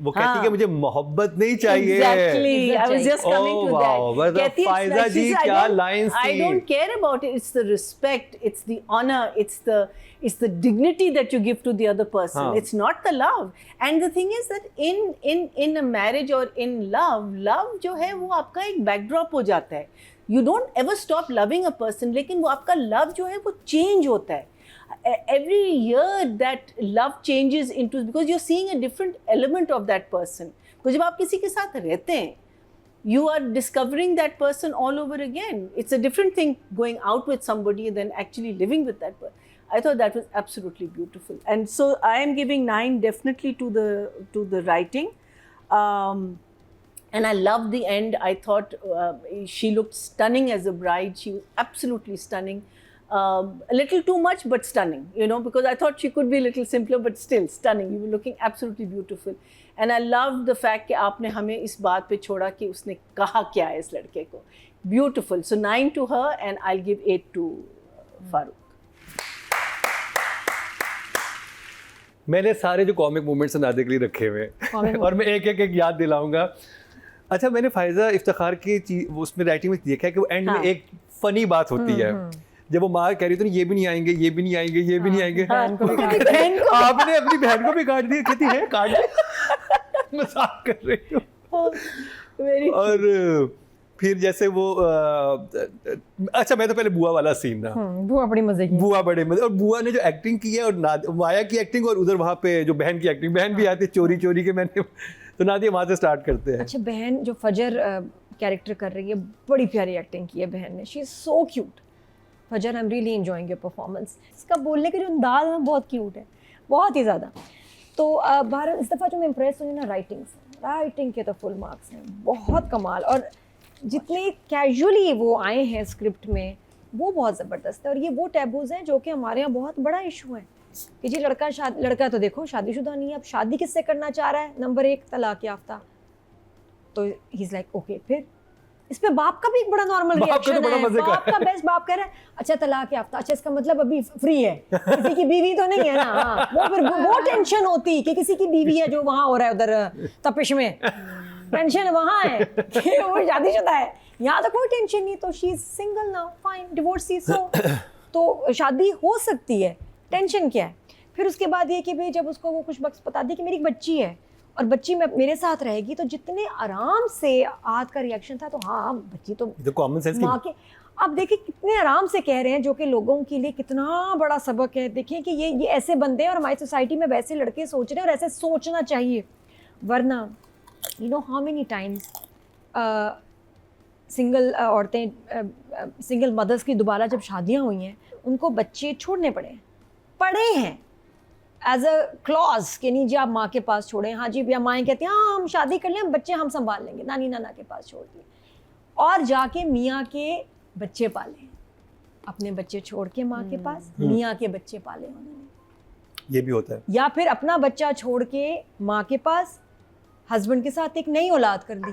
वो कहती है कि मुझे मोहब्बत नहीं चाहिए. Exactly. I was just coming to that. कहती है फायजा जी क्या लाइंस थी. I don't care about it. It's the respect, it's the honor, it's the dignity that you give to the other person. It's not the love. And the thing is that in a marriage or in love जो है वो आपका एक backdrop हो जाता है. You don't ever stop loving a person, लेकिन वो आपका love जो है वो change होता है. Every year that love changes into, because you're seeing a different element of that person. because जब आप किसी के साथ रहते हैं, you are discovering that person all over again. It's a different thing going out with somebody than actually living with that person. I thought that was absolutely beautiful, and so I am giving 9 definitely to the writing, and I loved the end. I thought she looked stunning as a bride. She was absolutely stunning. A little too much, but stunning, you know, because I thought she could be a little simpler, but still stunning. You were looking absolutely beautiful. And I loved the fact कि आपने हमें इस बात पे छोड़ा कि उसने कहा क्या है इस लड़के को. Beautiful. So 9 to her, and I'll give 8 to Farooq. मैंने सारे जो कॉमिक मूवमेंट्स नादे के लिए रखे हुए हैं और मैं एक एक याद दिलाऊंगा. अच्छा, मैंने फायजा इफ्तिखार की चीज उसमें राइटिंग में देखा है कि वो एंड में एक फनी बात होती है जब वो माँ कह रही थी ये भी नहीं आएंगे, ये भी नहीं आएंगे, ये भी नहीं आएंगे. आपने अपनी बहन को भी काट दिया. कहती है काट दिया, मजाक कर रही हूँ. और फिर जैसे वो अच्छा, मैं तो पहले बुआ वाला सीन था. बुआ बड़ी मजे की, बुआ बड़े मजे. और बुआ ने जो एक्टिंग की है और माया की एक्टिंग और उधर वहाँ पे जो बहन की एक्टिंग, बहन भी आती है चोरी चोरी के. मैंने तो नादिया वहाँ से स्टार्ट करते हैं. अच्छा, बहन जो फजर कैरेक्टर कर रही है, बड़ी प्यारी एक्टिंग की है बहन ने. She is so cute. Fajar, I am really enjoying your performance. इसका बोलने का जो अंदाज है बहुत क्यूट है, बहुत ही ज़्यादा. तो भारत इस दफ़ा जो मैं इम्प्रेस हुई ना राइटिंग से, राइटिंग के तो फुल मार्क्स हैं, बहुत कमाल. और जितने कैजुअली वो आए हैं स्क्रिप्ट में वो बहुत ज़बरदस्त है. और ये वो टैबूज़ हैं जो कि हमारे यहाँ बहुत बड़ा इशू है कि जी लड़का तो देखो शादीशुदा नहीं है, अब शादी किससे करना चाह रहा है, नंबर 1 तलाक याफ्ता. तो ही इज़ लाइक ओके. फिर इस पे बाप का भी एक बड़ा नॉर्मल रिएक्शन है. बाप का बेस्ट, बाप कह रहा है अच्छा तलाक याफ्ता, अच्छा इसका मतलब अभी फ्री है, किसी की बीवी तो नहीं है ना. हाँ, वो फिर वो टेंशन होती कि किसी की बीवी है जो वहाँ हो रहा है उधर तपिश में. टेंशन वहाँ है कि वो शादीशुदा है, यहाँ तो कोई टेंशन नहीं. तो she is single now, fine, divorcee. तो शादी हो सकती है, टेंशन क्या है. फिर उसके बाद ये कि भाई जब उसको वो कुछ वक्त बता दी कि मेरी एक बच्ची है और बच्ची मेरे साथ रहेगी, तो जितने आराम से आज का रिएक्शन था, तो हाँ बच्ची तो कॉमन सेंस माँ के. अब देखिए कितने आराम से कह रहे हैं, जो कि लोगों के लिए कितना बड़ा सबक है. देखिए कि ये ऐसे बंदे हैं और हमारी सोसाइटी में वैसे लड़के सोच रहे हैं और ऐसे सोचना चाहिए. वरना you know how many times single औरतें, सिंगल मदर्स की दोबारा जब शादियां हुई हैं, उनको बच्चे छोड़ने पड़े हैं एज अ क्लॉज कि नहीं जी आप माँ के पास छोड़ें. हाँ जी, या माएँ कहती हैं हाँ हम शादी कर लें, हम बच्चे हम संभाल लेंगे, नानी नाना के पास छोड़ दिए. और जाके मियाँ के बच्चे पाले, अपने बच्चे छोड़ के माँ के पास मियाँ के बच्चे पाले उन्होंने. ये भी होता है. या फिर अपना बच्चा छोड़ के माँ के पास हस्बैंड के साथ एक नई औलाद कर दी.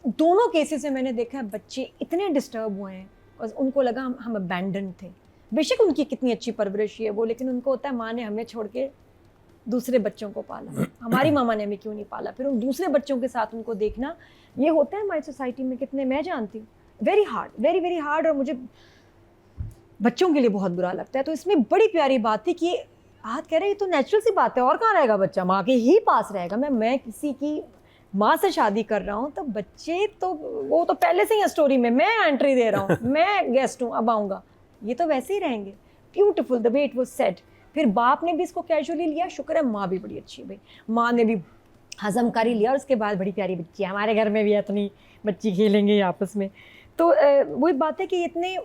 दोनों केसेस में मैंने देखा है बच्चे इतने डिस्टर्ब हुए हैं और उनको लगा हम अबैंडन थे. बेशक उनकी कितनी अच्छी परवरिश है वो, लेकिन उनको होता है माँ ने हमें छोड़ के दूसरे बच्चों को पाला, हमारी मामा ने हमें क्यों नहीं पाला. फिर उन दूसरे बच्चों के साथ उनको देखना, ये होता है हमारी सोसाइटी में कितने, मैं जानती हूँ. Very hard, very very hard. और मुझे बच्चों के लिए बहुत बुरा लगता है. तो इसमें बड़ी प्यारी बात थी कि आज कह रहे ये तो नेचुरल सी बात है, और कहाँ रहेगा बच्चा, माँ के ही पास रहेगा. मैं किसी की माँ से शादी कर रहा हूँ तो बच्चे तो वो तो पहले से ही स्टोरी में मैं एंट्री दे रहा हूँ, मैं गेस्ट हूँ, अब आऊँगा, ये तो वैसे ही रहेंगे. Beautiful the way it was said. फिर बाप ने भी इसको कैजुअली लिया, शुक्र है माँ भी बड़ी अच्छी है भाई, माँ ने भी हजमकारी लिया. और उसके बाद बड़ी प्यारी बच्ची है, हमारे घर में भी इतनी बच्ची खेलेंगे आपस में. तो वही बात है कि इतने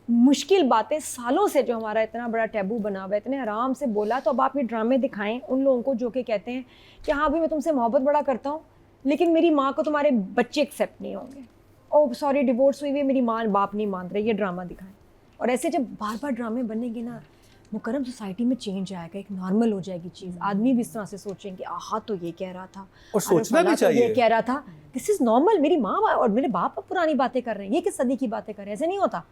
मुश्किल बातें सालों से जो हमारा इतना बड़ा टैबू बना हुआ है, इतने आराम से बोला. तो अब आप ये ड्रामे दिखाएं उन लोगों को जो कि कहते हैं कि हाँ भाई मैं तुमसे मोहब्बत बड़ा करता हूँ, लेकिन मेरी माँ को तुम्हारे बच्चे एक्सेप्ट नहीं होंगे. ओह सॉरी डिवोर्स हुई है, मेरी माँ बाप नहीं मान रहे, ये ड्रामा दिखाएं. और ऐसे जब बार बार ड्रामे बनेंगे ना, मुकरम सोसाइटी में चेंज आएगा, एक नॉर्मल हो जाएगी चीज़. आदमी भी इस तरह से सोचेंगे आहा तो ये कह रहा था और सोचना भी चाहिए, ये कह रहा था, दिस इज़ नॉर्मल, मेरी माँ और मेरे बाप पुरानी बातें कर रहे हैं, ये किस सदी की बातें कर रहे हैं, ऐसे नहीं होता.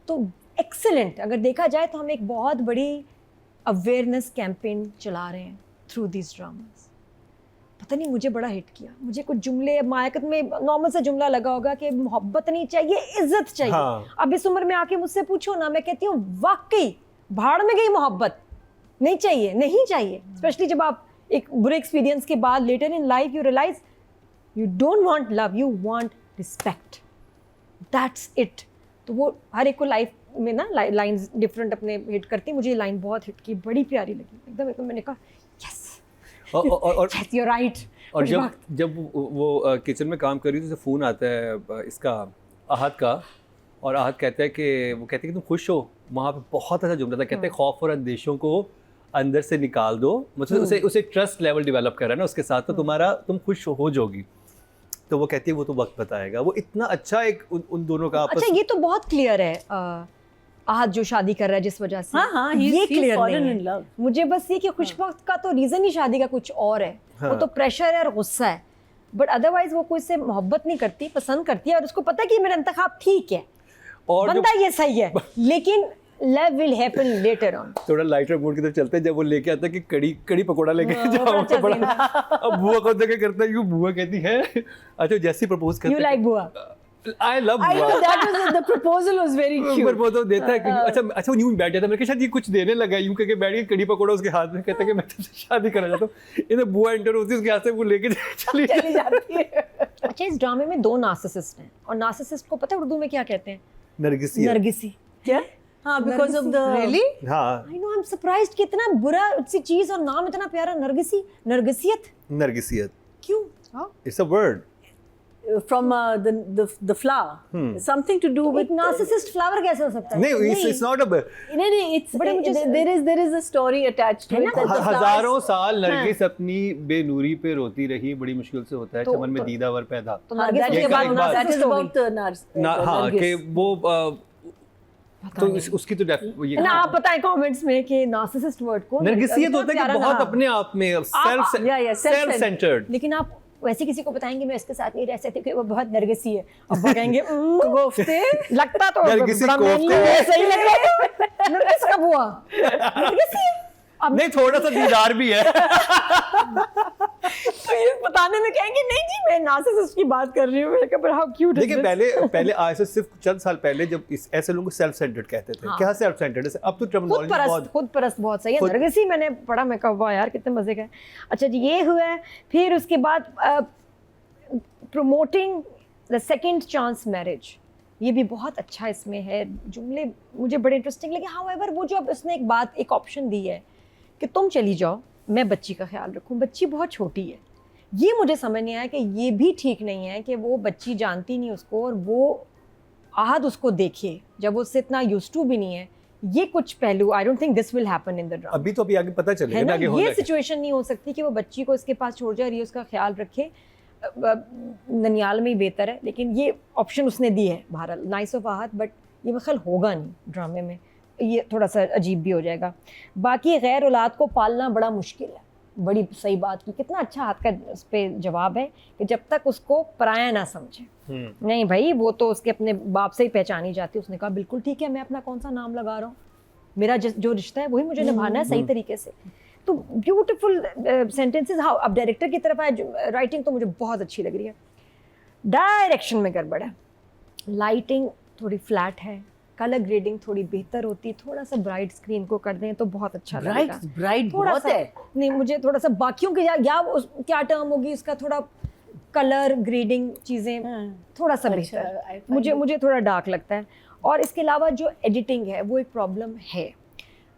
तो एक्सेलेंट. अगर देखा जाए तो हम एक बहुत बड़ी अवेयरनेस कैंपेन चला रहे हैं थ्रू दिस ड्रामास. पता नहीं मुझे बड़ा हिट किया. मुझे कुछ जुमले मायकत में नॉर्मल सा जुमला लगा होगा कि मोहब्बत नहीं चाहिए, इज्जत चाहिए. हाँ. अब इस उम्र में आके मुझसे पूछो ना, मैं कहती हूँ वाकई भाड़ में गई मोहब्बत, नहीं चाहिए, नहीं चाहिए. स्पेशली जब आप एक बुरे एक्सपीरियंस के बाद later in life you realise you don't want love, you want respect, that's it. तो वो हर एक को लाइफ में ना लाइंस डिफरेंट अपने हिट करती. मुझे लाइन बहुत हिट की, बड़ी प्यारी लगी एकदम. मैंने कहा यस यस यू राइट. और जब वो किचन में काम कर रही थी तो फ़ोन आता है इसका आहत का, और आहत कहता है कि वो कहते हैं कि तुम खुश हो. वहाँ पे बहुत अच्छा जुमला था, कहते हैं खौफ और अंदेशों को अंदर से निकाल दो, मतलब उसे ट्रस्ट लेवल डेवलप कर रहा है ना उसके साथ, तो तुम खुश हो जाओगी. तो वो कहती है वो तो वक्त बताएगा. वो इतना अच्छा एक उन दोनों का आपस. अच्छा ये तो बहुत क्लियर है. आहद जो शादी कर रहा है जिस वजह से, हाँ, ये he's क्लियर fallen नहीं in है love. मुझे। बस ये कि खुशबख्त का तो रीजन ही शादी का कुछ और है, वो तो प्रेशर है और गुस्सा है, बट अदरवाइज वो कोई से मोहब्बत नहीं करती, पसंद करती है और उसको पता है कि मेरा इंतखाब ठीक है, और बंदा ये सही है, लेकिन love will happen later on. थोड़ा लाइटर मूड की तरफ चलते हैं, जब वो लेके आता है कि कड़ी पकोड़ा लेके जाओ, बड़ा अच्छा तो बड़ा scene अब बुआ को देख के करता है, यूं बुआ कहती है, अच्छा जैसे प्रपोज करता यू लाइक बुआ, आई लव I know बुआ, that was the proposal was very cute. पर वो तो देता है कि अच्छा वो यूं बैठ जाता है, मैं कहा शायद ये कुछ देने लगा है, यूं करके बैठ के कड़ी पकोड़ा उसके हाथ में, कहता है कि मैं तुझसे शादी करना चाहता हूँ, इधर बुआ एंटर होती है उसके हाथ से, वो लेके चली चली जाती है. अच्छा इस ड्रामे में 2 नार्सिसिस्ट हैं, और नार्सिसिस्ट को पता है उर्दू में क्या कहते हैं? नरगिसी है। नरगिसी। क्या? हाँ, because of the really हाँ I know, I am surprised कि इतना बुरा सी चीज और नाम इतना प्यारा, नरगिसी, नरगिसियत नरगिसियत, क्यों? It's a word, from the flower. Something to do एक with नार्सिसिस्ट फ्लावर कैसे हो सकता है? नहीं इट्स नॉट अ, नहीं, it's But मुझे- there is a story attached to है it. ना? that the flowers- हजारों साल नरगिस अपनी बेनूरी पे रोती रही, बड़ी मुश्किल से होता है तो- चमन में तो- दीदावर पैदा, तो हाँ, नरगिस that उसके एक बाद बात- that नार्सिसिस्ट is हो गई। about हाँ Nargis. कि वो तो उसकी तो ये ना आप बताएं कमेंट्स में कि नार्सिसिस्ट वर्ड को नरगिसियत इतना होता है कि प्यारा बहुत नाम। अपने आप में सेल्फ सेंटर्ड, लेकिन आप वैसे किसी को बताएंगे मैं इसके साथ नहीं रह सकती कि वो बहुत नरगिसी है, अब वो कहेंगे कोफ्ते लगता तो नरगिसी बड़ा कोफ्ते manly है, सही लग रहा है नरगिस कब हुआ? नरगिसी है। अब नहीं थोड़ा सा दीदार भी है। तो ये बताने में कहेंगे नहीं जी मैं नार्सिसिस्ट की बात कर रही हूँ, मैंने कहा पर हाउ क्यूट है देखिए पहले आज से सिर्फ चंद साल पहले जब ऐसे लोगों को सेल्फ सेंटर्ड कहते थे, हाँ। क्या सेल्फ सेंटर्ड है, अब तो टर्मिनोलॉजी खुद परस्त बहुत सही है। खुद- नरगिसी मैंने पढ़ा, मैं कहा वाह यार कितने मजे का है। अच्छा जी ये हुआ है, फिर उसके बाद promoting the second chance marriage, ये भी बहुत अच्छा इसमें है, जुमले मुझे बड़े इंटरेस्टिंग लगे। हाउएवर वो जो अब उसने एक बात एक ऑप्शन दी है कि तुम चली जाओ मैं बच्ची का ख्याल रखूं, बच्ची बहुत छोटी है, ये मुझे समझ नहीं आया कि ये भी ठीक नहीं है कि वो बच्ची जानती नहीं उसको और वो आहद उसको देखे जब वो उससे इतना यूज्ड टू भी नहीं है। ये कुछ पहलू I don't think this will happen in the drama, अभी तो अभी आगे पता है चलेगा ना? ना आगे होना ये क्या। सिचुएशन नहीं हो सकती कि वो बच्ची को इसके पास छोड़ जाए और ये उसका ख्याल रखे, ननियाल में ही बेहतर है, लेकिन ये ऑप्शन उसने दी है बहरहाल, नाइस ऑफ आहद, बट ये मेरे ख्याल होगा नहीं ड्रामे में, ये थोड़ा सा अजीब भी हो जाएगा। बाकी गैर औलाद को पालना बड़ा मुश्किल है, बड़ी सही बात की, कितना अच्छा हाथ का उस पर जवाब है कि जब तक उसको पराया ना समझे, नहीं भाई वो तो उसके अपने बाप से ही पहचानी जाती है। उसने कहा बिल्कुल ठीक है, मैं अपना कौन सा नाम लगा रहा हूँ, मेरा जो रिश्ता है वही मुझे निभाना है सही तरीके से। तो ब्यूटीफुल सेंटेंसेस। हाँ अब डायरेक्टर की तरफ आए, राइटिंग तो मुझे बहुत अच्छी लग रही है, डायरेक्शन में गड़बड़ है, लाइटिंग थोड़ी फ्लैट है, कलर ग्रेडिंग थोड़ी बेहतर होती, थोड़ा सा ब्राइट स्क्रीन को कर दें तो बहुत अच्छा लगेगा। bright थोड़ा बहुत सा है. नहीं मुझे थोड़ा सा बाकियों के या क्या टर्म होगी उसका, थोड़ा कलर ग्रेडिंग चीज़ें थोड़ा सा अच्छा, I बेहतर, find मुझे थोड़ा डार्क लगता है। और इसके अलावा जो एडिटिंग है वो एक प्रॉब्लम है,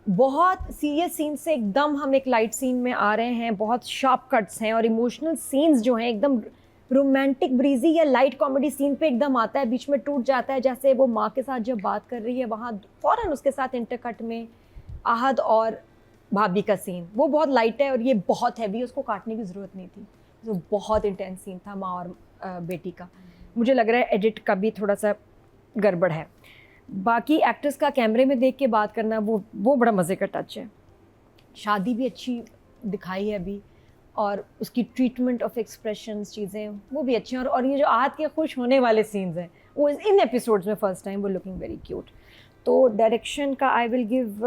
बहुत सीरियस सीन से एकदम हम एक लाइट सीन में आ रहे हैं, बहुत शार्प कट्स हैं और इमोशनल सीन्स जो हैं एकदम रोमांटिक ब्रीजी या लाइट कॉमेडी सीन पे एकदम आता है, बीच में टूट जाता है, जैसे वो माँ के साथ जब बात कर रही है वहाँ फ़ौरन उसके साथ इंटरकट में आहद और भाभी का सीन, वो बहुत लाइट है और ये बहुत हैवी, उसको काटने की ज़रूरत नहीं थी, तो बहुत इंटेंस सीन था माँ और बेटी का। मुझे लग रहा है एडिट का भी थोड़ा सा गड़बड़ है। बाकी एक्टर्स का कैमरे में देख के बात करना वो बड़ा मज़े का टच है। शादी भी अच्छी दिखाई है अभी, और उसकी ट्रीटमेंट ऑफ एक्सप्रेशंस चीज़ें वो भी अच्छी हैं, और ये जो आहद के खुश होने वाले सीन्स हैं वो इन एपिसोड्स में फर्स्ट टाइम वो लुकिंग वेरी क्यूट। तो डायरेक्शन का आई विल गिव,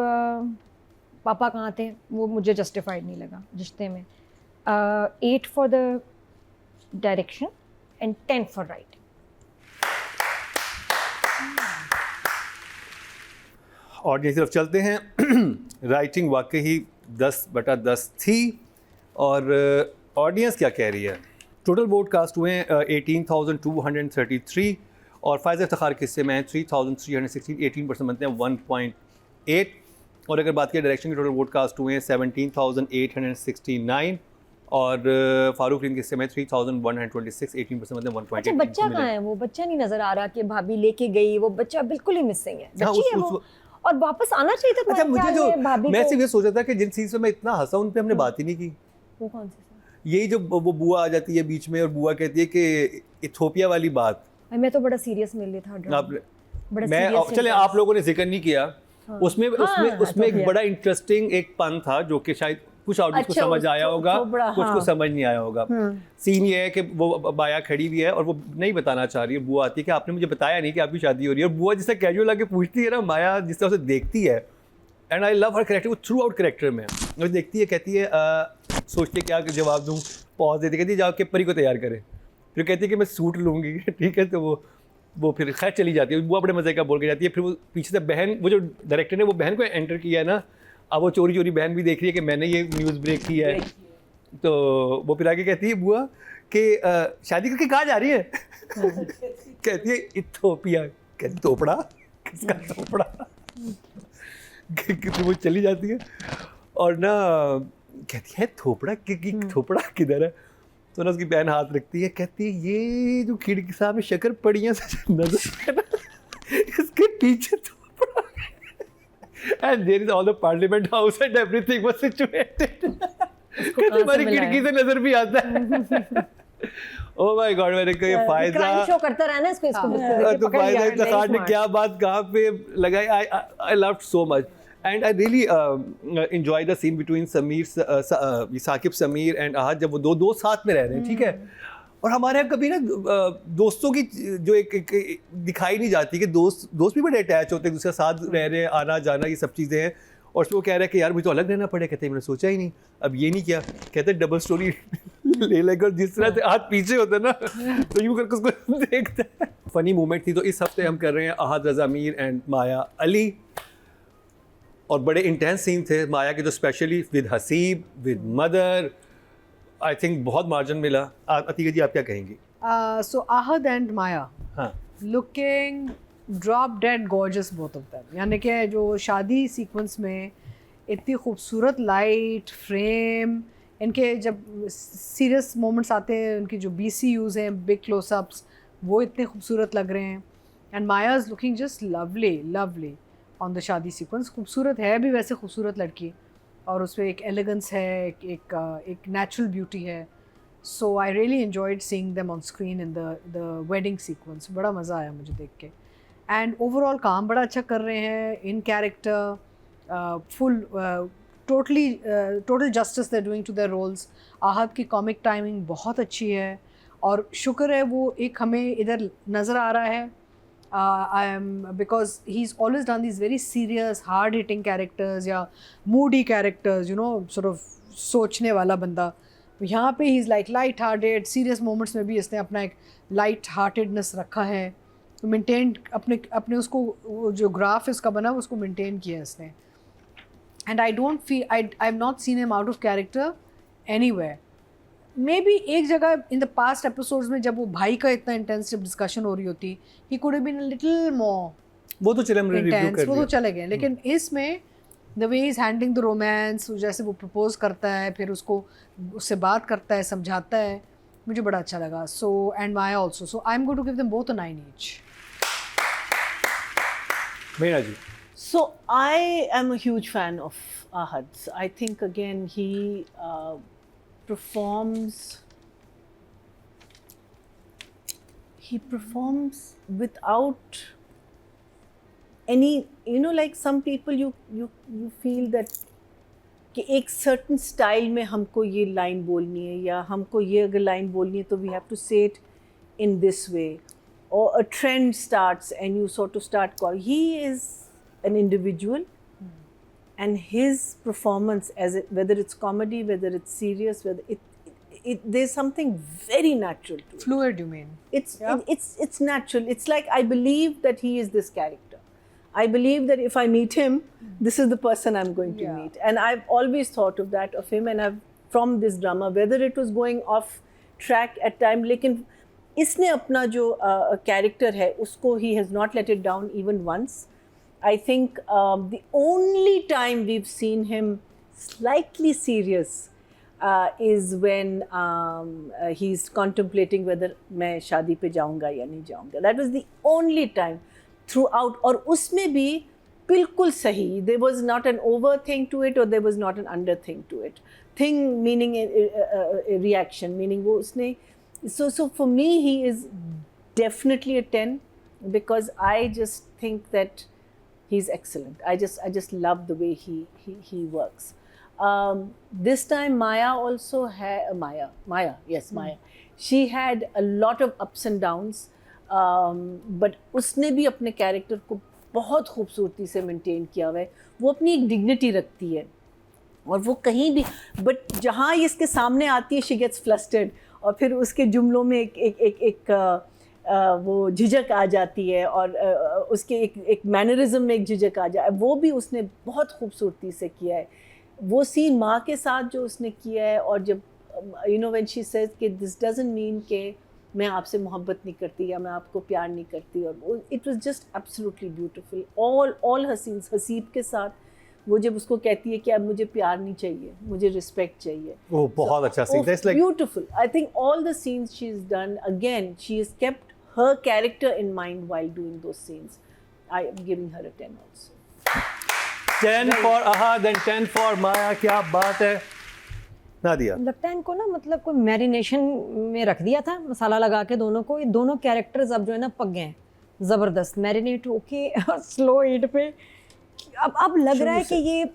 पापा कहाँ थे वो मुझे जस्टिफाइड नहीं लगा रिश्ते में, 8 for the direction and 10 for writing. Audience की तरफ चलते हैं। राइटिंग वाकई 10/10 थी, और ऑडियंस क्या कह रही है। टोटल वोट कास्ट हुए हैं 18,233, और फ़ायज़ इफ्तिखार के हिस्से में 3,316, 18% बनते हैं 1.8। और अगर बात करें डायरेक्शन के टोटल वोट कास्ट हुए हैं 17,869, और फारूक रिन के हिस्से में 3,126, 18% बनते हैं 1.8। अच्छा बच्चा कहाँ है? वो बच्चा नहीं नज़र आ रहा कि भाभी लेके गई, वो बच्चा बिल्कुल ही मिसिंग है, हाँ, बच्ची है वो, और वापस आना चाहिए था। अच्छा तुम्हारे मुझे ख्याल जो में भाभी मैं को? सिर्फ ये सोचा था कि जिन चीज़ पे मैं इतना हंसा उन पे हमने बात ही नहीं की। वो कौन सी? यही जो वो बुआ आ जाती है बीच में और बुआ कहती है कि इथोपिया वाली बात मैं तो बड़ा सीरियस मिल रही था ड्रामा। आप बड़ा मैं serious चले intense। आप लोगों ने जिक्र नहीं किया उसमें उसमें एक बड़ा इंटरेस्टिंग एक पन था जो कि शायद कुछ ऑडियंस को अच्छा, समझ आया होगा, कुछ को हाँ। समझ नहीं आया होगा। सीन ये है कि वो बाया खड़ी हुई है और वो नहीं बताना चाह रही है। बुआ आती है कि आपने मुझे बताया नहीं कि आपकी शादी हो रही है, और बुआ जिससे कैजुअल आके पूछती है ना, माया जिस तरह से देखती है, and I love her character, वो थ्रू आउट कैरेक्टर में वो देखती है, कहती है सोचती है क्या जवाब दूँ, पॉज देती, कहती है जाके परी को तैयार करे, फिर कहती है कि मैं सूट लूँगी ठीक है, तो वो फिर खैर चली जाती है। वो बड़े मज़े का बोल के जाती है। फिर वो पीछे से बहन, वो जो डायरेक्टर ने वो बहन को एंटर किया है ना, अब वो चोरी चोरी बहन भी देख रही है कि मैंने ये न्यूज़ ब्रेक की है, तो वो फिर आगे कहती है बुआ कि शादी करके कहाँ जा रही है कहती है इथोपिया। कहती थोपड़ा, किसका थोपड़ा फिर वो चली जाती है और ना कहती है थोपड़ा थोपड़ा किधर है, तो ना उसकी बहन हाथ रखती है, कहती है ये जो खिड़की सामने शक्कर पड़ियाँ नजर है ना, इसके पीछे थोपड़ा and there is all the parliament house and everything was situated कहती हमारी खिड़की से नजर भी आता है ओह माय गॉड, मैंने कहा ये फायदा क्राइम शो करता रहना इसको तो फायदा इफ्तार खान ने क्या बात कहाँ पे लगाई। I love so much and I really enjoy the scene between Saqib Sameer and Ahad, जब वो दो साथ में रह रहे हैं, ठीक है। और हमारे यहाँ कभी ना दोस्तों की जो एक दिखाई नहीं जाती कि दोस्त भी बड़े अटैच होते हैं, दूसरे साथ रह रहे हैं, आना जाना, ये सब चीज़ें हैं। और उसमें वो कह रहा है कि यार मुझे तो अलग रहना पड़े, कहते हैं मैंने सोचा ही नहीं, अब ये नहीं किया, कहते हैं डबल स्टोरी ले लेकर जिस तरह से हाथ पीछे होते हैं ना तो यूँ करके उसको देखता है। फनी मोमेंट थी। तो इस हफ्ते हम कर रहे हैं आहद रज़ा मीर एंड माया अली, और बड़े इंटेंस सीन थे माया के, तो specially with Haseeb, with mother, I think बहुत मार्जिन मिला। अतीका जी आप क्या कहेंगी? सो आहद एंड माया हाँ, looking drop dead gorgeous both of them, यानी कि जो शादी सीक्वेंस में इतनी खूबसूरत लाइट फ्रेम, इनके जब सीरियस मोमेंट्स आते हैं, उनकी जो BCUs हैं, बिग क्लोजअप्स, वो इतने खूबसूरत लग रहे हैं। And Maya is looking just lovely lovely on the शादी सीक्वेंस। खूबसूरत है भी वैसे, खूबसूरत लड़की, और उसमें एक एलिगेंस है, एक नेचुरल ब्यूटी है। So I really enjoyed seeing them on screen in the wedding sequence. बड़ा मज़ा आया मुझे देख के। एंड ओवरऑल काम बड़ा अच्छा कर रहे हैं, in character full total justice they doing to their roles. Ahad की कॉमिक टाइमिंग बहुत अच्छी है, और शुक्र है वो एक हमें इधर नज़र आ रहा है because he's always done these very serious hard hitting characters या moody characters, you know, sort of सोचने वाला बंदा। यहाँ पे he's like light hearted, serious moments में भी इसने अपना एक light heartedness रखा है, मेंटेन अपने उसको, वो जो ग्राफ इसका बना उसको मेंटेन किया इसने। And I don't feel I have not seen him out of character anywhere. May be एक जगह इन द पास्ट एपिसोड्स में जब वो भाई का इतना इंटेंसिव डिस्कशन हो रही होती, he could have been a little more, वो तो चले हमने रिव्यू कर वो तो लिया। चले गए, लेकिन इसमें the way is handling the romance, जैसे वो प्रपोज करता है, फिर उससे बात करता है, समझाता है, मुझे बड़ा अच्छा लगा। So and Maya also, so I am going to give them both a 9 each। Meena ji? So I am a huge fan of Ahad. I think again he performs without any, you know, like some people you feel that कि एक certain style में हमको ये line बोलनी है, या हमको ये अगर line बोलनी है तो we have to say it in this way, or a trend starts and you sort of start calling. He is an individual, and his performance, whether it's comedy, whether it's serious, whether there's something very natural to it. Fluid, you mean? It's natural. It's like I believe that he is this character. I believe that if I meet him, this is the person I'm going to meet. And I've always thought of that of him, and I've from this drama, whether it was going off track at time, लेकिन इसने अपना जो character है उसको he has not let it down even once. I think the only time we've seen him slightly serious is when he's contemplating whether मैं शादी पे जाऊँगा या नहीं जाऊँगा. That was the only time throughout. और उसमें भी बिल्कुल सही. There was not an over thing to it, or there was not an under thing to it. Thing meaning a reaction, meaning वो उसने. So for me he is definitely a 10. because I just think that he's excellent. I just love the way he works. This time Maya also had Maya. She had a lot of ups and downs, but उसने भी अपने character को बहुत खूबसूरती से maintain किया हुआ है. वो अपनी एक डिग्निटी रखती है और वो कहीं भी, बट जहाँ ये इसके सामने आती है शी गेट्स फ्लस्टर्ड, और फिर उसके जुमलों में एक वो झिझक आ जाती है, और उसके एक मैनरिज्म में एक झिझक आ जाए. वो भी उसने बहुत खूबसूरती से किया है. वो सीन माँ के साथ जो उसने किया है, और जब व्हेन शी सेज कि दिस डजंट मीन कि मैं आपसे मोहब्बत नहीं करती या मैं आपको प्यार नहीं करती, और it was just absolutely beautiful. All her scenes, Haseeb के साथ वो जब उसको कहती है कि अब मुझे प्यार नहीं चाहिए, मुझे रिस्पेक्ट चाहिए, वो बहुत अच्छा सीन था. It's like beautiful. I think all the scenes she is done, again she is kept her character in mind while doing those scenes. I am giving her a 10 also. 10 for Ahad and 10 for Maya. क्या बात है नादिया. लगता है इनको ना, मतलब कोई marination में रख दिया था मसाला लगा के दोनों को. ये दोनों कैरेक्टर्स अब जो है ना पक गए हैं ज़बरदस्त, मैरिनेट होके स्लो हीट पे. अब लग रहा है कि ये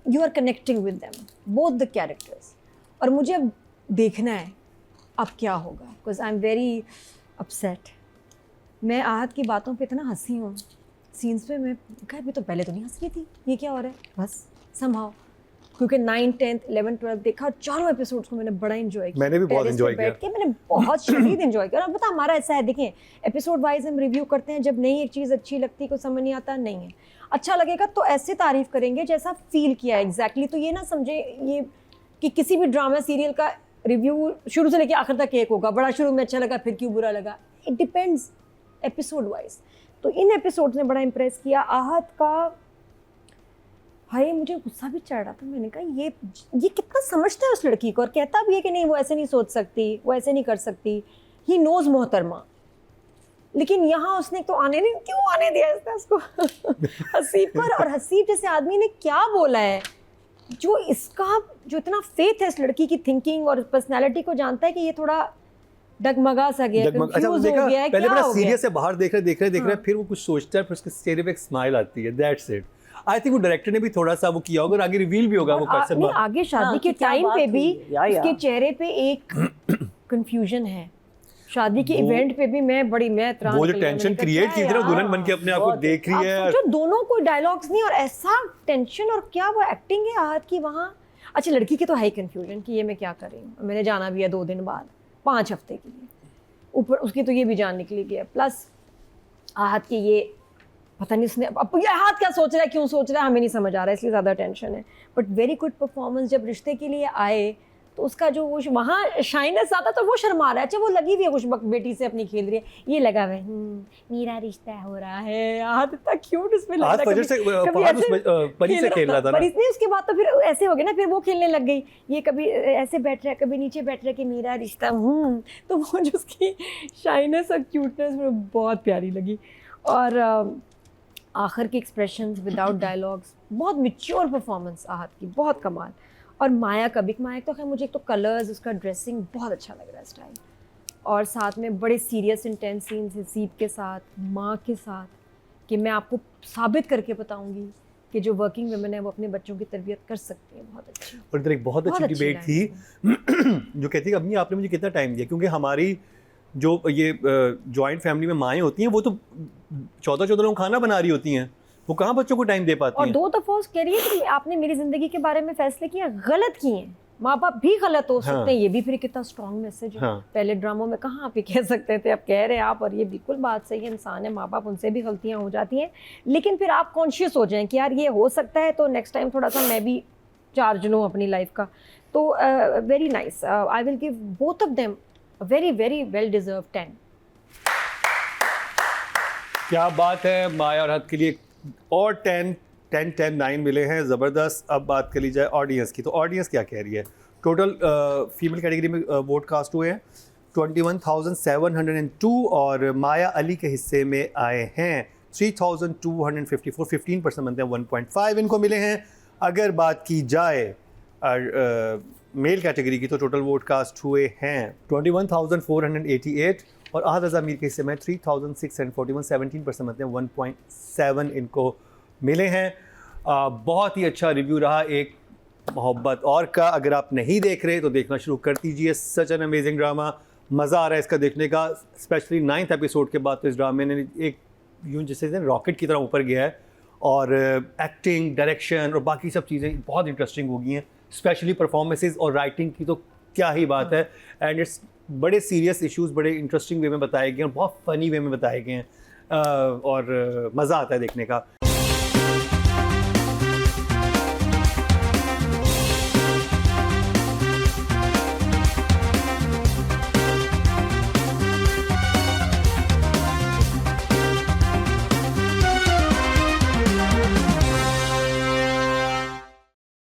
you are connecting with them both the characters. और मुझे अब देखना है अब क्या होगा, because I am very upset. मैं आहत की बातों पे इतना हंसी हूँ सीन्स पे. मैं कहा भी तो पहले तो नहीं हंस रही थी, ये क्या हो रहा है बस समहाउ. क्योंकि 9, 10, 11, 12 देखा, चारों एपिसोड्स को मैंने बड़ा एंजॉय किया. मैंने भी बहुत एंजॉय किया. मैंने बहुत शदीद एंजॉय किया. और पता हमारा ऐसा है, देखें एपिसोड वाइज हम रिव्यू करते हैं. जब नई एक चीज़ अच्छी लगती, कुछ समझ नहीं आता, नहीं है अच्छा लगेगा तो ऐसे तारीफ़ करेंगे जैसा फील किया एग्जैक्टली. तो ये ना समझे ये कि किसी भी ड्रामा सीरियल का रिव्यू शुरू से लेके आखिर तक एक होगा. बड़ा शुरू में अच्छा लगा, फिर क्यों बुरा लगा. It depends episode wise. तो इन एपिसोड्स ने बड़ा इम्प्रेस किया. आहत का भाई मुझे गुस्सा भी चढ़ रहा था. मैंने कहा ये कितना समझता है उस लड़की को, और कहता भी है कि नहीं वो ऐसे नहीं सोच सकती, वो ऐसे नहीं कर सकती. ही नोज मोहतरमा. लेकिन यहाँ उसने तो क्यों आने दिया इसको हसीब पर. और हसीब जैसे आदमी ने क्या बोला है, जो इतना फेथ है इस लड़की की थिंकिंग और पर्सनालिटी को, जानता है कि ये थोड़ा डगमगा सा गया, अच्छा वो देखा पहले बड़ा सीरियस है, बाहर देख रहे फिर वो कुछ सोचता है, फिर उसके चेहरे पे एक स्माइल आती है. That's it. आई थिंक वो डायरेक्टर ने भी थोड़ा सा वो किया होगा, आगे रिवील भी होगा वो पर्सन. आगे शादी के टाइम पे भी उसके चेहरे पे एक कंफ्यूजन है. शादी के इवेंट पे भी वो जो टेंशन क्रिएट की थी ना, दुल्हन बन के अपने आप को देख रही है. जो दोनों कोई डायलॉग्स नहीं और ऐसा टेंशन, और क्या वो एक्टिंग है आहत की वहाँ. अच्छा लड़की की तो है कंफ्यूजन कि ये मैं क्या कर रही हूँ. मैंने जाना भी है 2 दिन बाद, 5 हफ्ते के लिए. ऊपर उसकी तो ये भी जान निकली गया. प्लस आहत की ये पता नहीं उसने अब ये आहत क्या सोच रहा है, क्यों सोच रहा है, हमें नहीं समझ आ रहा है, इसलिए ज़्यादा टेंशन है. But very good performance. जब रिश्ते के लिए आए तो उसका जो वो वहाँ शाइनेस आता तो वो शर्मा रहा है. अच्छा वो लगी हुई है कुछ बेटी से अपनी खेल रही है, ये लगा हुआ है मेरा रिश्ता हो रहा है. आहत इतना क्यूट उसमें लग रहा है, परी से खेल रहा था ना. नहीं उसके बाद तो फिर ऐसे हो गया ना, फिर वो खेलने लग गई. ये कभी ऐसे बैठ रहा है, कभी नीचे बैठ रहा है कि मेरा रिश्ता तो वो जो उसकी शाइनेस और क्यूटनेस मुझे बहुत प्यारी लगी. और आखिर के एक्सप्रेशंस विदाउट डायलॉग्स, बहुत मैच्योर परफॉर्मेंस आहत की, बहुत कमाल. और माया का तो खैर मुझे एक तो कलर्स, उसका ड्रेसिंग बहुत अच्छा लग रहा है स्टाइल. और साथ में बड़े सीरियस इंटेंस सीन्स हसीब के साथ, माँ के साथ, कि मैं आपको साबित करके बताऊंगी कि जो वर्किंग वुमेन है वो अपने बच्चों की तरबियत कर सकती है. बहुत अच्छी. और इधर एक बहुत अच्छी डिबेट थी जो कहती है अम्मी आपने मुझे कितना टाइम दिया, क्योंकि हमारी जो ये जॉइंट फैमिली में माएँ होती हैं वो तो 14 लोग खाना बना रही होती हैं, वो कहाँ बच्चों को टाइम दे पाती हैं. और 2 दफ़ा कह रही है कि आपने मेरी ज़िंदगी के बारे में फैसले किए गलत किए हैं. माँ बाप भी गलत हो सकते हैं. ये भी फिर कितना स्ट्रॉन्ग मैसेज है. पहले ड्रामों में कहाँ आप ये कह सकते थे, अब कह रहे हैं आप. और ये बिल्कुल बात सही है, इंसान है, माँ बाप, उनसे भी गलतियाँ हो जाती हैं. लेकिन फिर आप कॉन्शियस हो जाएं कि यार ये हो सकता है, तो नेक्स्ट टाइम थोड़ा सा मैं भी चार्ज लूँ अपनी लाइफ का. तो very nice. I will give both of them very very well deserve 10. क्या बात है. माया और आहत के लिए और 10, 9 मिले हैं. ज़बरदस्त. अब बात कर ली जाए ऑडियंस की, तो ऑडियंस क्या कह रही है. टोटल फीमेल कैटेगरी में वोट कास्ट हुए हैं 21,702 और माया अली के हिस्से में आए हैं 3,254. 15% बनते हैं 1.5 इनको मिले हैं. अगर बात की जाए मेल कैटेगरी की तो टोटल वोट कास्ट हुए हैं 21,488 और आहद रज़ा मीर के हिस्से में 3641 17% मतलब 1.7 इनको मिले हैं। बहुत ही अच्छा रिव्यू रहा एक मोहब्बत और का। अगर आप नहीं देख रहे तो देखना शुरू कर दीजिए, सच एन अमेजिंग ड्रामा, मज़ा आ रहा है इसका देखने का। स्पेशली 9th एपिसोड के बाद तो इस ड्रामे ने एक यूँ जैसे रॉकेट की तरह ऊपर गया है, और एक्टिंग, डायरेक्शन और बाकी सब चीज़ें बहुत इंटरेस्टिंग हो गई हैं। स्पेशली परफॉर्मेंसेस और राइटिंग की तो क्या ही बात है। एंड इट्स बड़े सीरियस इश्यूज़ बड़े इंटरेस्टिंग वे में बताए गए हैं और बहुत फ़नी वे में बताए गए हैं, और मज़ा आता है देखने का।